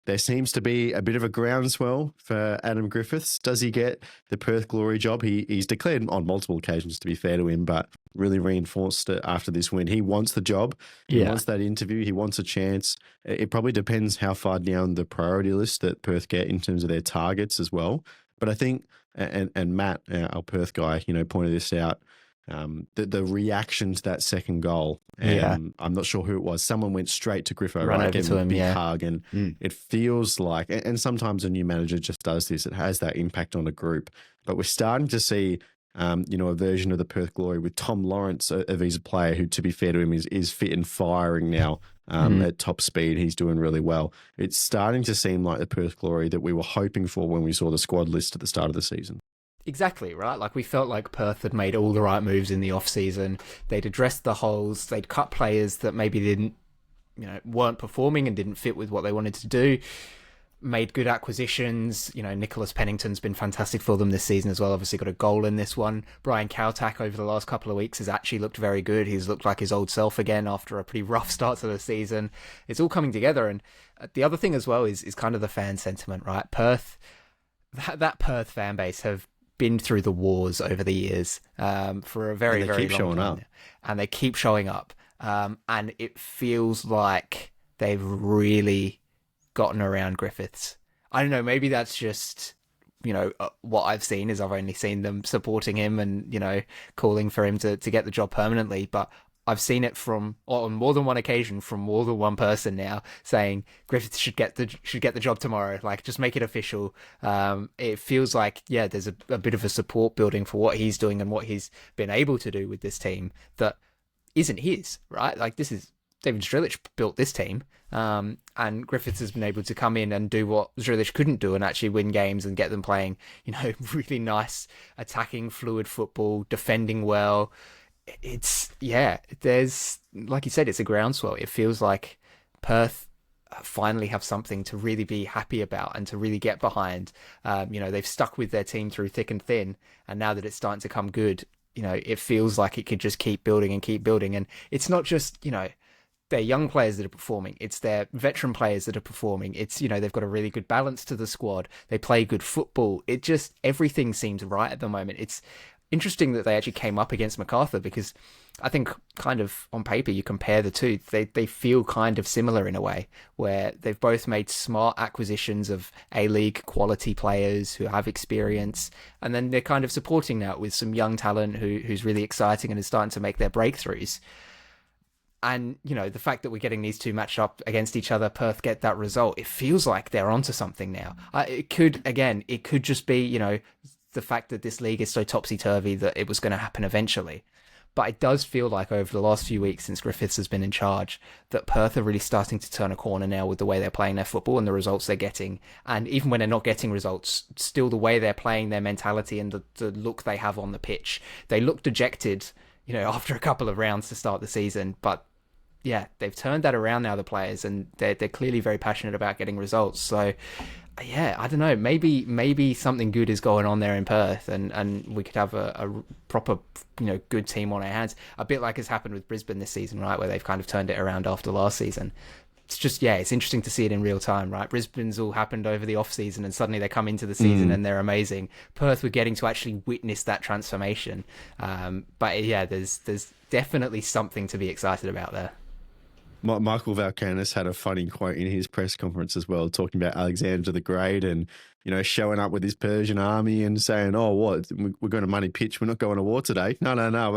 there seems to be a bit of a groundswell for Adam Griffiths. Does he get the Perth Glory job? He's declared on multiple occasions, to be fair to him, but really reinforced it after this win. He wants the job. He wants that interview. He wants a chance. It probably depends how far down the priority list that Perth get in terms of their targets as well. But I think, and Matt, our Perth guy, pointed this out, the reaction to that second goal. I'm not sure who it was. Someone went straight to Griffo, Run over to him, big hug, and it feels like, and sometimes a new manager just does this. It has that impact on a group. But we're starting to see, a version of the Perth Glory with Tom Lawrence, a visa player who, to be fair to him, is fit and firing now at top speed. He's doing really well. It's starting to seem like the Perth Glory that we were hoping for when we saw the squad list at the start of the season. Exactly, right? Like, we felt like Perth had made all the right moves in the off-season. They'd addressed the holes. They'd cut players that maybe didn't, weren't performing and didn't fit with what they wanted to do. Made good acquisitions. Nicholas Pennington's been fantastic for them this season as well. Obviously got a goal in this one. Brian Kautak over the last couple of weeks has actually looked very good. He's looked like his old self again after a pretty rough start to the season. It's all coming together. And the other thing as well is kind of the fan sentiment, right? Perth, that Perth fan base have been through the wars over the years for a very, very long time. And they keep showing up. And it feels like they've really gotten around Griffiths. I don't know, maybe that's just, what I've seen is I've only seen them supporting him and, calling for him to get the job permanently. But I've seen it on more than one occasion from more than one person now saying Griffiths should get the job tomorrow. Like, just make it official. It feels like, there's a bit of a support building for what he's doing and what he's been able to do with this team that isn't his, right? Like, this is David Strelic built this team, and Griffiths has been able to come in and do what Strelic couldn't do and actually win games and get them playing, really nice attacking, fluid football, defending well. There's, like you said, it's a groundswell. It feels like Perth finally have something to really be happy about and to really get behind. They've stuck with their team through thick and thin, and now that it's starting to come good, it feels like it could just keep building and keep building. And it's not just, their young players that are performing, it's their veteran players that are performing. It's, they've got a really good balance to the squad. They play good football. It just, everything seems right at the moment. It's interesting that they actually came up against MacArthur, because I think kind of on paper you compare the two, they feel kind of similar in a way, where they've both made smart acquisitions of A-League quality players who have experience, and then they're kind of supporting that with some young talent who's really exciting and is starting to make their breakthroughs. And, the fact that we're getting these two matched up against each other, Perth get that result, it feels like they're onto something now. It could just be, the fact that this league is so topsy-turvy that it was going to happen eventually. But it does feel like over the last few weeks since Griffiths has been in charge, that Perth are really starting to turn a corner now with the way they're playing their football and the results they're getting. And even when they're not getting results, still the way they're playing, their mentality and the look they have on the pitch. They look dejected, after a couple of rounds to start the season. But they've turned that around now, the players, and they're clearly very passionate about getting results. So I don't know, maybe something good is going on there in Perth, and we could have a proper, good team on our hands. A bit like has happened with Brisbane this season, right, where they've kind of turned it around after last season. It's just, it's interesting to see it in real time, right? Brisbane's all happened over the off season, and suddenly they come into the season and they're amazing. Perth, we're getting to actually witness that transformation. There's definitely something to be excited about there. Michael Valkanis had a funny quote in his press conference as well, talking about Alexander the Great and, showing up with his Persian army and saying, oh, what, we're going to money pitch. We're not going to war today. No,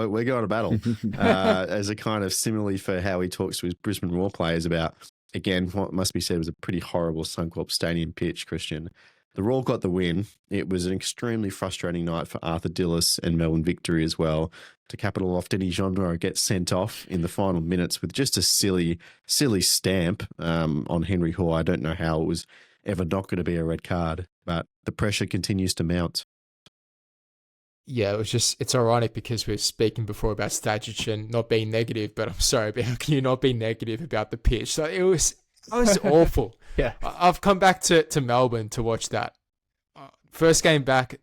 we're going to battle. As a kind of simile for how he talks to his Brisbane Roar players about, again, what must be said was a pretty horrible Suncorp Stadium pitch, Christian. The Roar got the win. It was an extremely frustrating night for Arthur Dillis and Melbourne Victory as well. To capital off, Denis Jean gets sent off in the final minutes with just a silly stamp on Henry Hoare. I don't know how it was ever not going to be a red card, but the pressure continues to mount. Yeah, it's ironic because we were speaking before about Stajcic and not being negative, but I'm sorry, but how can you not be negative about the pitch? So it was awful. Yeah. I've come back to Melbourne to watch that. First game back,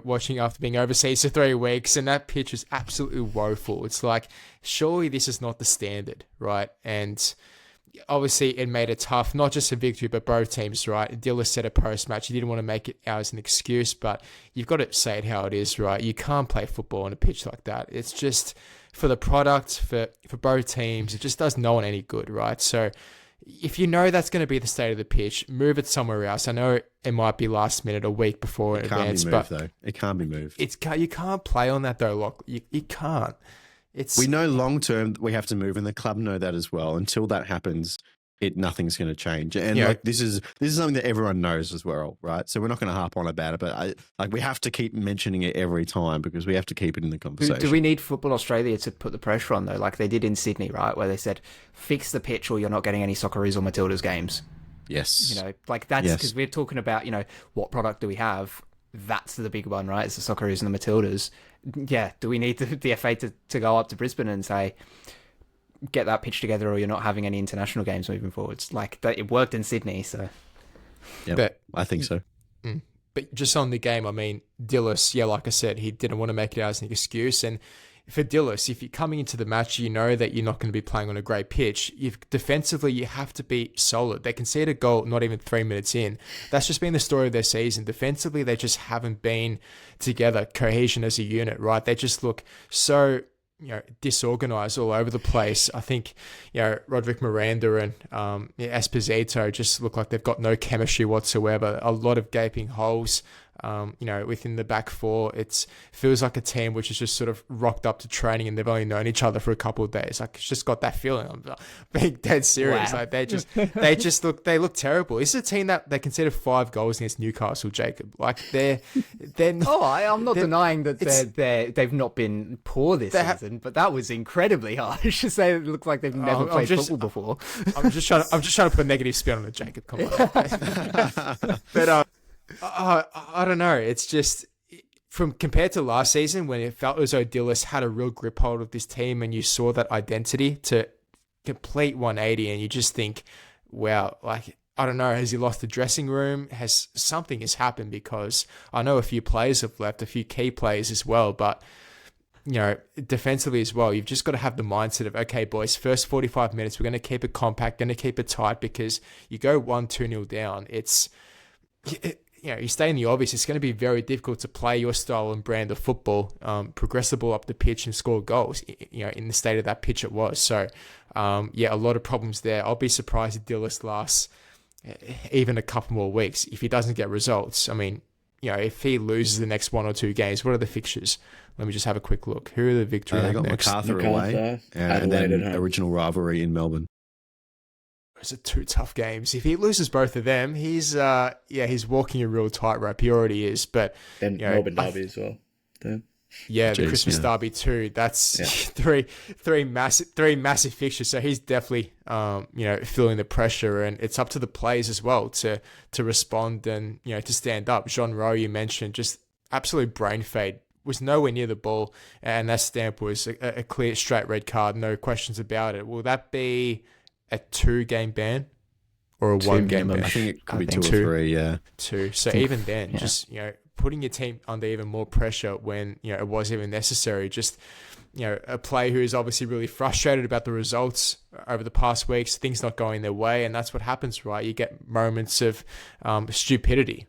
watching after being overseas for 3 weeks, and that pitch was absolutely woeful. It's like, surely this is not the standard, right? And obviously it made it tough, not just for Victory, but both teams, right? Dillis said a post-match, he didn't want to make it out as an excuse, but you've got to say it how it is, right? You can't play football on a pitch like that. It's just, for the product, for both teams, it just does no one any good, right? So if you know that's going to be the state of the pitch, move it somewhere else. I know it might be last minute, a week before in advance, but it can't be moved. You can't play on that though, Locke. You can't. We know long term we have to move, and the club know that as well. Until that happens, nothing's going to change. And this is something that everyone knows as well, right? So we're not going to harp on about it, but we have to keep mentioning it every time because we have to keep it in the conversation. Do we need Football Australia to put the pressure on though, like they did in Sydney, right, where they said fix the pitch or you're not getting any Socceroos or Matildas games? Yes. That's because we're talking about what product do we have. that's the big one, right? It's the Socceroos and the Matildas. Yeah, do we need the FA to go up to Brisbane and say, get that pitch together or you're not having any international games moving forwards? Like, that, it worked in Sydney, so... Yeah, I think so. But just on the game, I mean, Dillis, yeah, like I said, he didn't want to make it out as an excuse. And for Dillis, if you're coming into the match, you know that you're not going to be playing on a great pitch. Defensively, you have to be solid. They conceded a goal not even 3 minutes in. That's just been the story of their season. Defensively, they just haven't been together, cohesion as a unit, right? They just look so... disorganized all over the place. I think, Roderick Miranda and Esposito just look like they've got no chemistry whatsoever. A lot of gaping holes, within the back four. It feels like a team which is just sort of rocked up to training and they've only known each other for a couple of days. Like, it's just got that feeling. I'm being dead serious. Wow. Like they look terrible. This is a team that they conceded 5 goals against Newcastle, Jacob. Like they're I'm not denying that they've not been poor this season, but that was incredibly harsh to say it looks like they've never played football before. I'm just trying to put a negative spin on it, Jacob. Come on. But I don't know. It's just compared to last season when it felt as though Dillis had a real grip hold of this team and you saw that identity to complete 180 and you just think, wow, like, I don't know, has he lost the dressing room? Something has happened? Because I know a few players have left, a few key players as well, but defensively as well, you've just got to have the mindset of, okay, boys, first 45 minutes, we're going to keep it compact, going to keep it tight, because you go 1-2-0 down, you stay in the obvious. It's going to be very difficult to play your style and brand of football, progress the ball up the pitch and score goals, in the state of that pitch it was. So, a lot of problems there. I'll be surprised if Dillis lasts even a couple more weeks if he doesn't get results. I mean, if he loses the next 1 or 2 games, what are the fixtures? Let me just have a quick look. Who are the victory They got next? MacArthur away, and then original rivalry in Melbourne. Those are 2 tough games. If he loses both of them, he's walking a real tightrope. He already is. But then Melbourne derby as well. Then. Yeah, the Christmas derby too. That's three massive fixtures. So he's definitely feeling the pressure, and it's up to the players as well to respond and to stand up. Jean Rowe, you mentioned, just absolute brain fade. Was nowhere near the ball, and that stamp was a clear straight red card, no questions about it. Will that be a 2-game ban or a 1-game ban? I think it could be 2 or 3. Yeah, 2. So even then, just putting your team under even more pressure when it was even necessary. Just a player who is obviously really frustrated about the results over the past weeks, things not going their way, and that's what happens, right? You get moments of stupidity.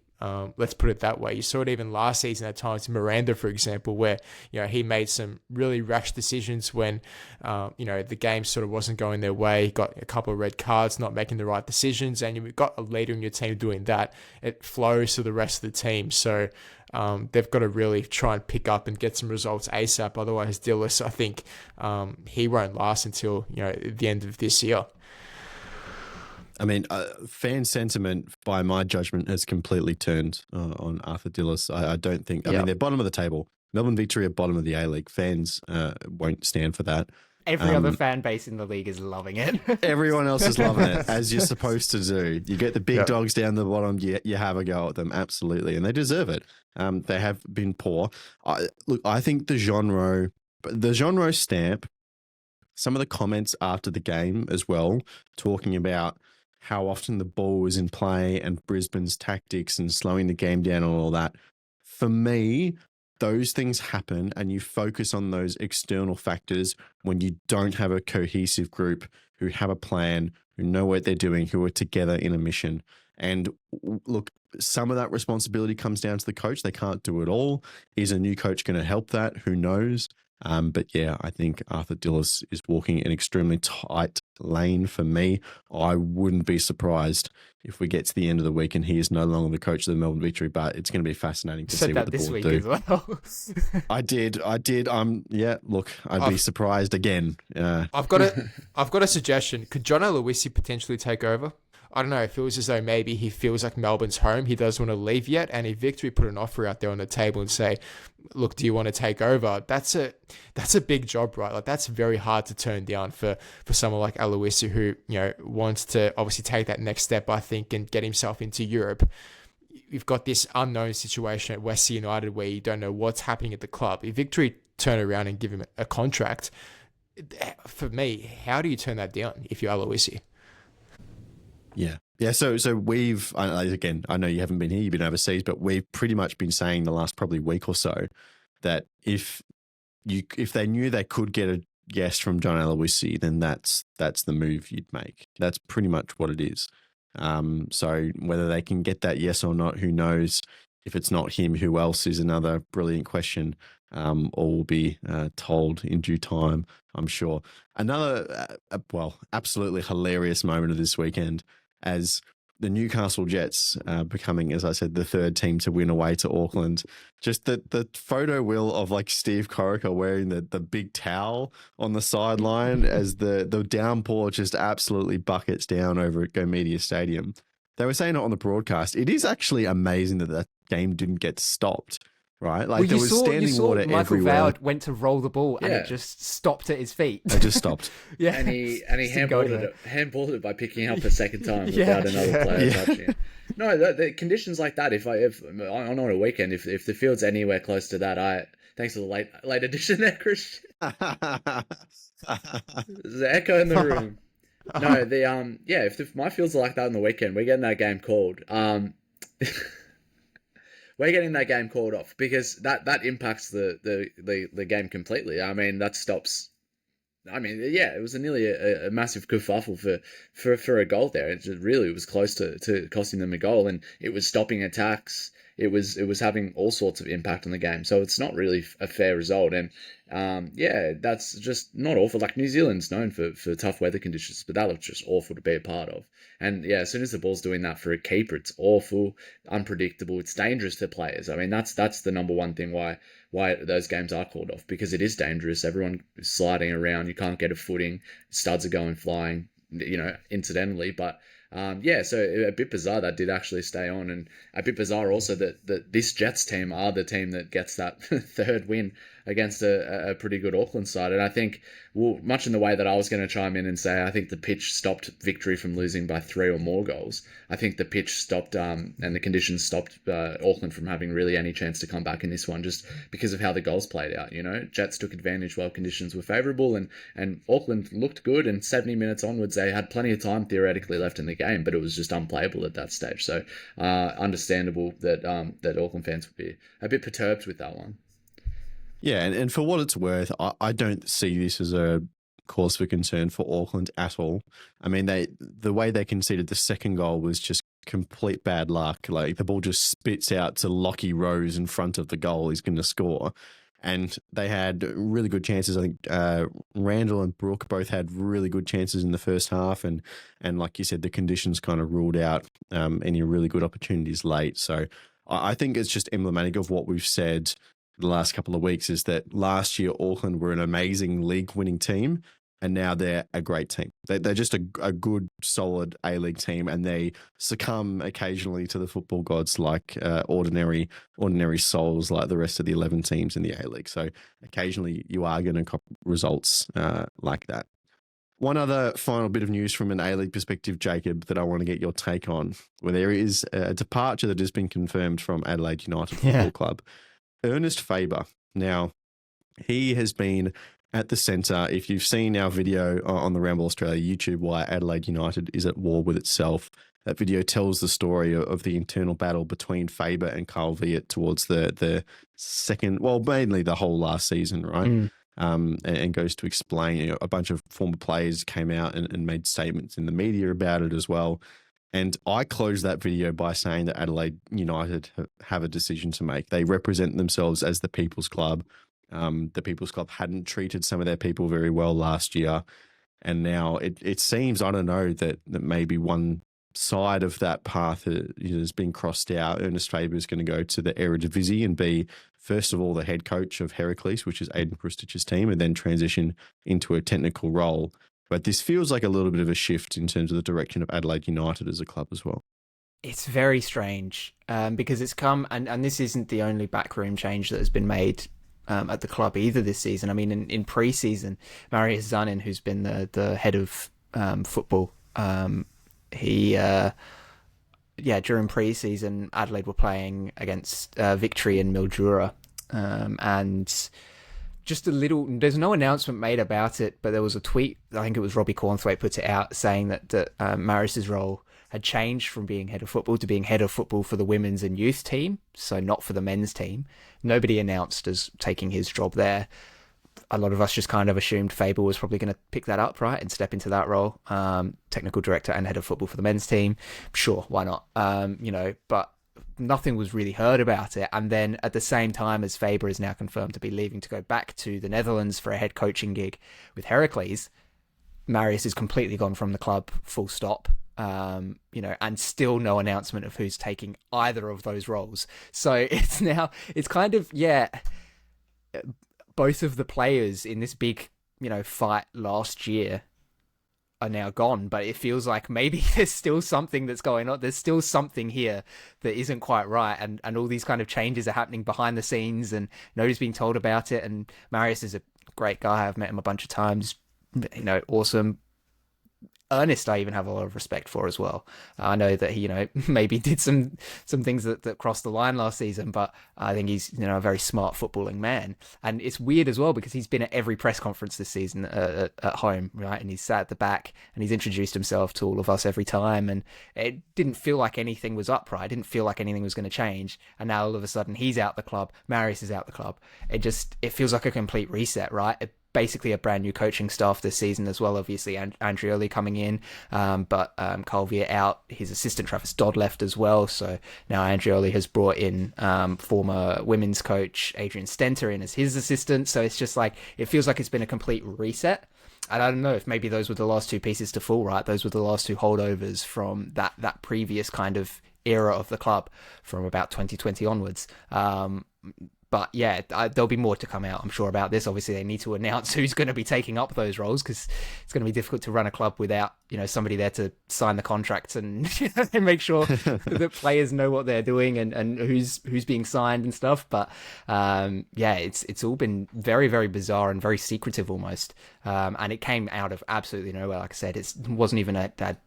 Let's put it that way. You saw it even last season at times. Miranda, for example, where he made some really rash decisions when the game sort of wasn't going their way. He got a couple of red cards, not making the right decisions, and you've got a leader in your team doing that. It flows to the rest of the team. So they've got to really try and pick up and get some results ASAP. Otherwise, Dillis, I think he won't last until the end of this year. I mean, fan sentiment, by my judgment, has completely turned on Arthur Dillis. I don't think... I mean, they're bottom of the table. Melbourne Victory are bottom of the A-League. Fans won't stand for that. Every other fan base in the league is loving it. Everyone else is loving it, as you're supposed to do. You get the big dogs down the bottom, you have a go at them, absolutely, and they deserve it. They have been poor. I think the genre stamp, some of the comments after the game as well, talking about how often the ball was in play and Brisbane's tactics and slowing the game down and all that. For me, those things happen and you focus on those external factors when you don't have a cohesive group who have a plan, who know what they're doing, who are together in a mission. And look, some of that responsibility comes down to the coach. They can't do it all. Is a new coach going to help that? Who knows? But yeah, I think Arthur Dillis is walking an extremely tight lane for me. I wouldn't be surprised if we get to the end of the week and he is no longer the coach of the Melbourne Victory, but it's going to be fascinating to see what the board do. As well. I did. Look, I'd be surprised again. I've got a suggestion. Could John Aloisi potentially take over? I don't know. It feels as though maybe he feels like Melbourne's home. He doesn't want to leave yet. And if Victory put an offer out there on the table and say, look, do you want to take over? That's a big job, right? Like, that's very hard to turn down for someone like Aloisi, who, wants to obviously take that next step, I think, and get himself into Europe. you've got this unknown situation at West United where you don't know what's happening at the club. If Victory turn around and give him a contract, for me, how do you turn that down if you're Aloisi? Yeah. Yeah, so we've, again, I know you haven't been here, you've been overseas, but we've pretty much been saying the last probably week or so that if they knew they could get a yes from John Aloisi, then that's the move you'd make. That's pretty much what it is. So whether they can get that yes or not, who knows? If it's not him, who else is another brilliant question. All will be told in due time, I'm sure. Another, absolutely hilarious moment of this weekend as the Newcastle Jets becoming, as I said, the third team to win away to Auckland. Just the photo, Will, of like Steve Corica wearing the big towel on the sideline as the downpour just absolutely buckets down over at Go Media Stadium. They were saying it on the broadcast. It is actually amazing that game didn't get stopped. Right, like there was standing water Michael everywhere. Vowd went to roll the ball and it just stopped at his feet. It just stopped. Yeah, and he handballed it by picking up a second time without another player touching it. No, the conditions like that. If on a weekend, if the field's anywhere close to that, thanks for the late addition there, Christian. There's an echo in the room. No, if my fields are like that on the weekend, we're getting that game called. We're getting that game called off because that impacts the game completely. I mean, that stops. I mean, yeah, it was nearly a massive kerfuffle for a goal there. It really was close to costing them a goal, and it was stopping attacks. It was having all sorts of impact on the game. So it's not really a fair result. And that's just not awful. Like New Zealand's known for tough weather conditions, but that looks just awful to be a part of. And yeah, as soon as the ball's doing that for a keeper, it's awful, unpredictable. It's dangerous to players. I mean, that's the number one thing why those games are called off, because it is dangerous. Everyone is sliding around. You can't get a footing. Studs are going flying, incidentally, but. So a bit bizarre that did actually stay on, and a bit bizarre also that this Jets team are the team that gets that third win against a pretty good Auckland side. And I think, much in the way that I was going to chime in and say, I think the pitch stopped Victory from losing by 3 or more goals. I think the pitch stopped and the conditions stopped Auckland from having really any chance to come back in this one, just because of how the goals played out. Jets took advantage while conditions were favourable, and Auckland looked good. And 70 minutes onwards, they had plenty of time theoretically left in the game, but it was just unplayable at that stage. So understandable that Auckland fans would be a bit perturbed with that one. Yeah, and for what it's worth, I don't see this as a cause for concern for Auckland at all. I mean, the way they conceded the second goal was just complete bad luck. Like the ball just spits out to Lachie Rose in front of the goal he's going to score. And they had really good chances. I think Randall and Brooke both had really good chances in the first half. And like you said, the conditions kind of ruled out any really good opportunities late. So I think it's just emblematic of what we've said the last couple of weeks, is that last year Auckland were an amazing league-winning team, and now they're a great team. They're just a good, solid A-League team, and they succumb occasionally to the football gods like ordinary souls like the rest of the 11 teams in the A-League. So occasionally you are going to cop results like that. One other final bit of news from an A-League perspective, Jacob, that I want to get your take on, where there is a departure that has been confirmed from Adelaide United Football Club. Ernest Faber. Now, he has been at the centre. If you've seen our video on the Ramble Australia YouTube, why Adelaide United is at war with itself, that video tells the story of the internal battle between Faber and Carl Viet towards the second, well, mainly the whole last season, right? And goes to explain, a bunch of former players came out and made statements in the media about it as well. And I closed that video by saying that Adelaide United have a decision to make. They represent themselves as the People's Club. The People's Club hadn't treated some of their people very well last year. And now it seems, I don't know, that maybe one side of that path has been crossed out. Ernest Faber is going to go to the Eredivisie and be, first of all, the head coach of Heracles, which is Aiden Krustic's team, and then transition into a technical role. But this feels like a little bit of a shift in terms of the direction of Adelaide United as a club as well. It's very strange because it's come, and this isn't the only backroom change that has been made at the club either this season. I mean, in pre-season, Marius Zanin, who's been the head of football, he during pre-season, Adelaide were playing against Victory and Mildura, and just a little. There's no announcement made about it, but there was a tweet. I think it was Robbie Cornthwaite put it out saying that Marius's role had changed from being head of football to being head of football for the women's and youth team, so not for the men's team. Nobody announced as taking his job there. A lot of us just kind of assumed Faber was probably going to pick that up, right, and step into that role, technical director and head of football for the men's team. Sure, why not? But nothing was really heard about it. And then at the same time as Faber is now confirmed to be leaving to go back to the Netherlands for a head coaching gig with Heracles, Marius is completely gone from the club, full stop. And still no announcement of who's taking either of those roles. So it's kind of, both of the players in this big, fight last year are now gone, but it feels like maybe there's still something that's going on. There's still something here that isn't quite right. And all these kind of changes are happening behind the scenes and nobody's being told about it. And Marius is a great guy. I've met him a bunch of times, awesome. Ernest, I even have a lot of respect for as well. I know that he, maybe did some things that crossed the line last season, but I think he's, a very smart footballing man. And it's weird as well because he's been at every press conference this season at home, right? And he's sat at the back and he's introduced himself to all of us every time. And it didn't feel like anything was up, right? It didn't feel like anything was going to change. And now all of a sudden he's out the club. Marius is out the club. It feels like a complete reset, right? Basically a brand new coaching staff this season as well. Obviously, Andrioli coming in, but Colvier out. His assistant Travis Dodd left as well. So now Andrioli has brought in former women's coach Adrian Stenter in as his assistant. So it's just like, it feels like it's been a complete reset. And I don't know if maybe those were the last two pieces to fall, right? Those were the last two holdovers from that previous kind of era of the club from about 2020 onwards. But yeah, there'll be more to come out, I'm sure, about this. Obviously, they need to announce who's going to be taking up those roles because it's going to be difficult to run a club without, somebody there to sign the contracts and, and make sure that players know what they're doing and who's being signed and stuff. But it's all been very, very bizarre and very secretive almost. And it came out of absolutely nowhere. Like I said, it wasn't even a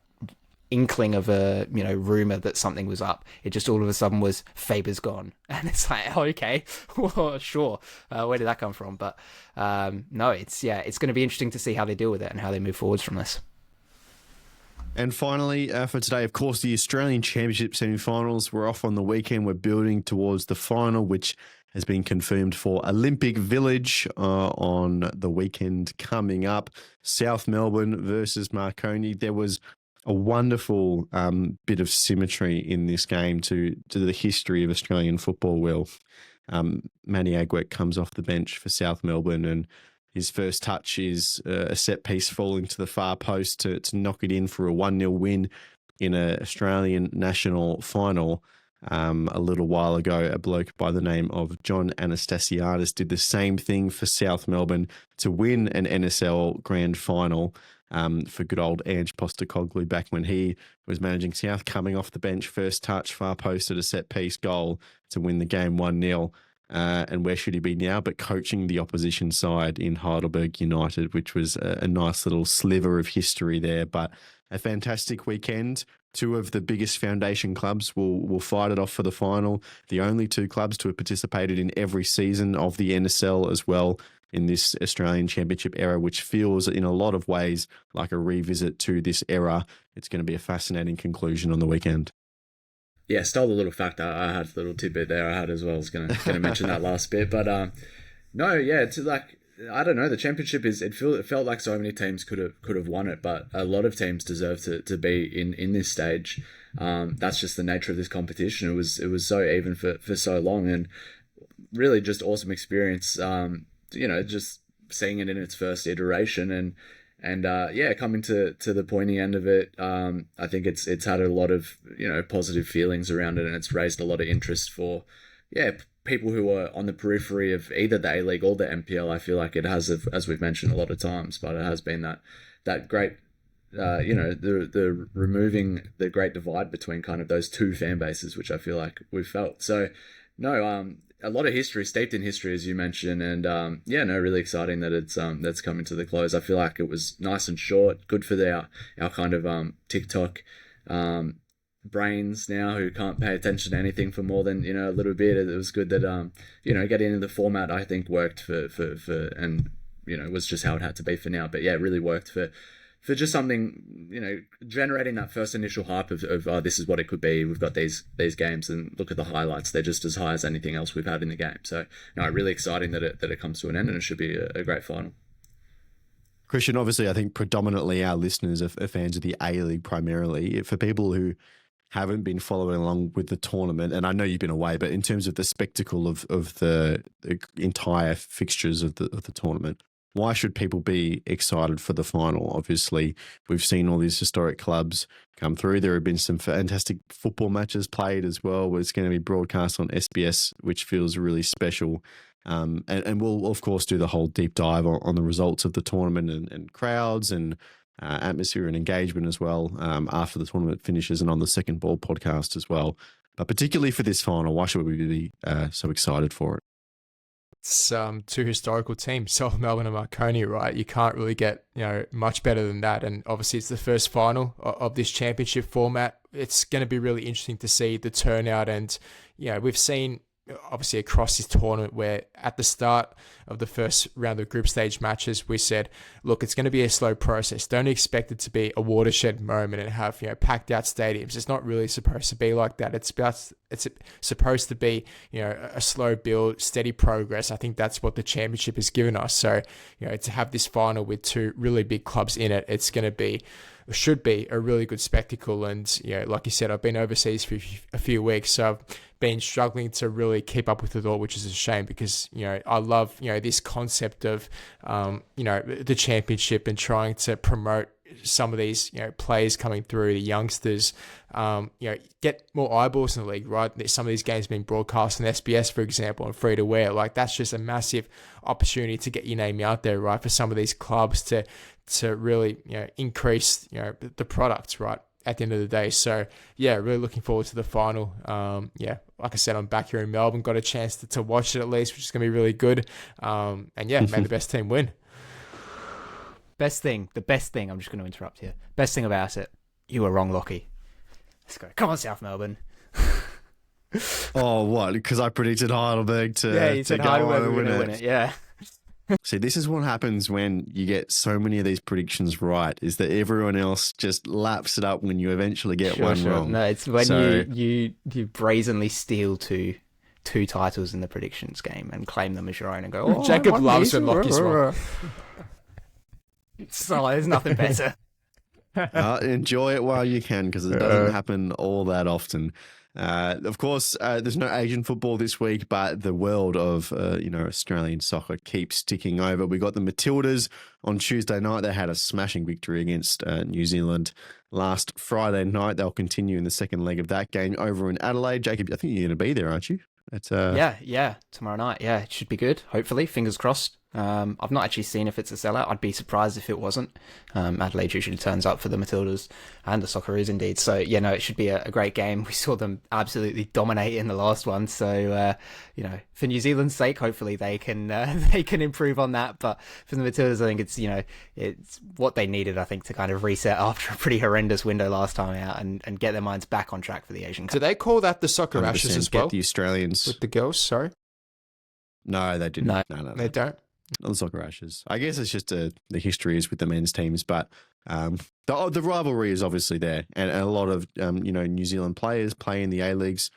inkling of a rumor that something was up. It just all of a sudden was Faber's gone, and it's like, oh, okay, well, sure, where did that come from? But no, it's going to be interesting to see how they deal with it and how they move forwards from this. And finally, for today, of course, the Australian Championship semi-finals were off on the weekend. We're building towards the final, which has been confirmed for Olympic Village on the weekend coming up. South Melbourne versus Marconi. There was a wonderful bit of symmetry in this game to the history of Australian football, Will. Manny Agwek comes off the bench for South Melbourne and his first touch is a set piece falling to the far post to knock it in for a 1-0 win in an Australian national final. A little while ago, a bloke by the name of John Anastasiadis did the same thing for South Melbourne to win an NSL grand final. For good old Ange Postecoglou back when he was managing South, coming off the bench, first touch, far post at a set-piece goal to win the game 1-0. And where should he be now but coaching the opposition side in Heidelberg United, which was a nice little sliver of history there. But a fantastic weekend. Two of the biggest foundation clubs will fight it off for the final. The only two clubs to have participated in every season of the NSL as well in this Australian Championship era, which feels in a lot of ways like a revisit to this era. It's going to be a fascinating conclusion on the weekend. Yeah, stole the little fact I had, the little tidbit there I had as well. I was going to mention that last bit. But no, yeah, I don't know. The championship it felt like so many teams could have won it, but a lot of teams deserve to be in this stage. That's just the nature of this competition. It was so even for so long, and really just awesome experience. Just seeing it in its first iteration and coming to the pointy end of it. I think it's had a lot of positive feelings around it, and it's raised a lot of interest for people who are on the periphery of either the A-League or the NPL. I feel like it has, as we've mentioned a lot of times, but it has been that great, the removing the great divide between kind of those two fan bases, which I feel like we've felt. So, no, a lot of history, steeped in history, as you mentioned, and really exciting that it's that's coming to the close. I feel like it was nice and short, good for our kind of TikTok brains now who can't pay attention to anything for more than a little bit. It was good that getting into the format I think worked for and was just how it had to be for now. But yeah, it really worked for just something, generating that first initial hype of oh, this is what it could be. We've got these games, and look at the highlights; they're just as high as anything else we've had in the game. So no, really exciting that it comes to an end, and it should be a great final. Christian, obviously, I think predominantly our listeners are fans of the A-League primarily. For people who haven't been following along with the tournament, and I know you've been away, but in terms of the spectacle of the entire fixtures of the tournament, why should people be excited for the final? Obviously, we've seen all these historic clubs come through. There have been some fantastic football matches played as well. It's going to be broadcast on SBS, which feels really special. And we'll, of course, do the whole deep dive on the results of the tournament and crowds and atmosphere and engagement as well after the tournament finishes and on the Second Ball podcast as well. But particularly for this final, why should we be so excited for it? It's two historical teams, South Melbourne and Marconi, right? You can't really get much better than that. And obviously, it's the first final of this championship format. It's going to be really interesting to see the turnout. And we've seen obviously across this tournament where at the start of the first round of group stage matches, we said, look, it's going to be a slow process. Don't expect it to be a watershed moment and have, packed out stadiums. It's not really supposed to be like that. It's supposed to be, a slow build, steady progress. I think that's what the championship has given us. So, to have this final with two really big clubs in it, it's going to be, should be a really good spectacle. And, like you said, I've been overseas for a few weeks, so I've been struggling to really keep up with it all, which is a shame because, I love, this concept of, the championship and trying to promote some of these, players coming through, the youngsters, get more eyeballs in the league, right? Some of these games being broadcast on SBS, for example, and free to wear. Like, that's just a massive opportunity to get your name out there, right? For some of these clubs to really, increase, the products, right? At the end of the day. So yeah, really looking forward to the final. Like I said, I'm back here in Melbourne, got a chance to watch it at least, which is going to be really good. And yeah, may the best team win. The best thing, I'm just going to interrupt here. Best thing about it, you were wrong, Lachie. Let's go. Come on, South Melbourne. Oh, what? Because I predicted Heidelberg to you said go Heidelberg on and were going to win it. Yeah. See, this is what happens when you get so many of these predictions right, is that everyone else just laps it up when you eventually get one wrong. No, it's when you brazenly steal two titles in the predictions game and claim them as your own and go, oh, Jacob loves when Lockie's wrong. So there's nothing better. Enjoy it while you can, because it doesn't happen all that often. Of course, there's no Asian football this week, but the world of Australian soccer keeps ticking over. We got the Matildas on Tuesday night. They had a smashing victory against New Zealand last Friday night. They'll continue in the second leg of that game over in Adelaide. Jacob, I think you're going to be there, aren't you? Yeah, tomorrow night. Yeah, it should be good. Hopefully, fingers crossed. I've not actually seen if it's a sellout. I'd be surprised if it wasn't. Adelaide usually turns up for the Matildas and the Socceroos indeed. So yeah, no, it should be a great game. We saw them absolutely dominate in the last one. So for New Zealand's sake, hopefully they can improve on that. But for the Matildas, I think it's what they needed. I think to kind of reset after a pretty horrendous window last time out and get their minds back on track for the Asian Cup. Do they call that the soccer ashes as well? Get the Australians with the girls. Sorry, no, they didn't. No, they don't. Not the soccer ashes. I guess it's just the history is with the men's teams, but the rivalry is obviously there, and a lot of New Zealand players play in the A-Leagues,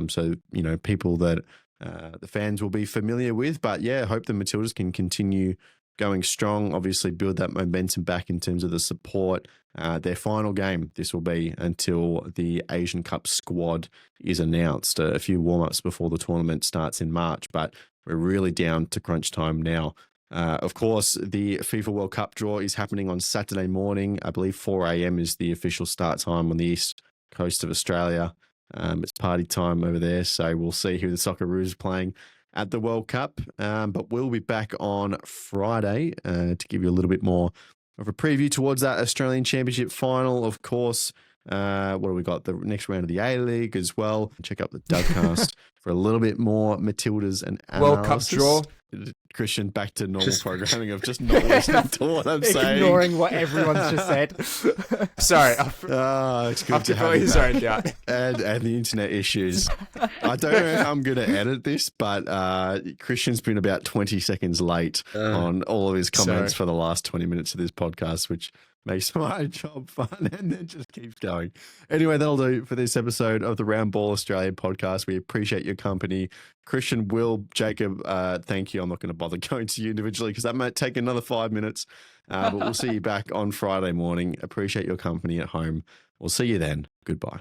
so people that the fans will be familiar with. But yeah, I hope the Matildas can continue going strong. Obviously, build that momentum back in terms of the support. Their final game, this will be until the Asian Cup squad is announced. A few warm-ups before the tournament starts in March, but we're really down to crunch time now. Of course, the FIFA World Cup draw is happening on Saturday morning. I believe 4 a.m. is the official start time on the east coast of Australia. It's party time over there, so we'll see who the Socceroos are playing at the World Cup. But we'll be back on Friday to give you a little bit more of a preview towards that Australian Championship final. Of course, what do we got? The next round of the A-League as well. Check out the Dougcast for a little bit more Matildas and analysis. World Cup draw. Christian, back to normal programming of just not listening to what I'm saying. Ignoring what everyone's just said. Sorry, It's good to have you back. And the internet issues. I don't know how I'm going to edit this, but Christian's been about 20 seconds late on all of his comments for the last 20 minutes of this podcast, which makes my job fun, and then just keeps going. Anyway, that'll do for this episode of the Round Ball Australia podcast. We appreciate your company. Christian, Will, Jacob, thank you. I'm not going to bother going to you individually because that might take another 5 minutes, but we'll see you back on Friday morning. Appreciate your company at home. We'll see you then. Goodbye.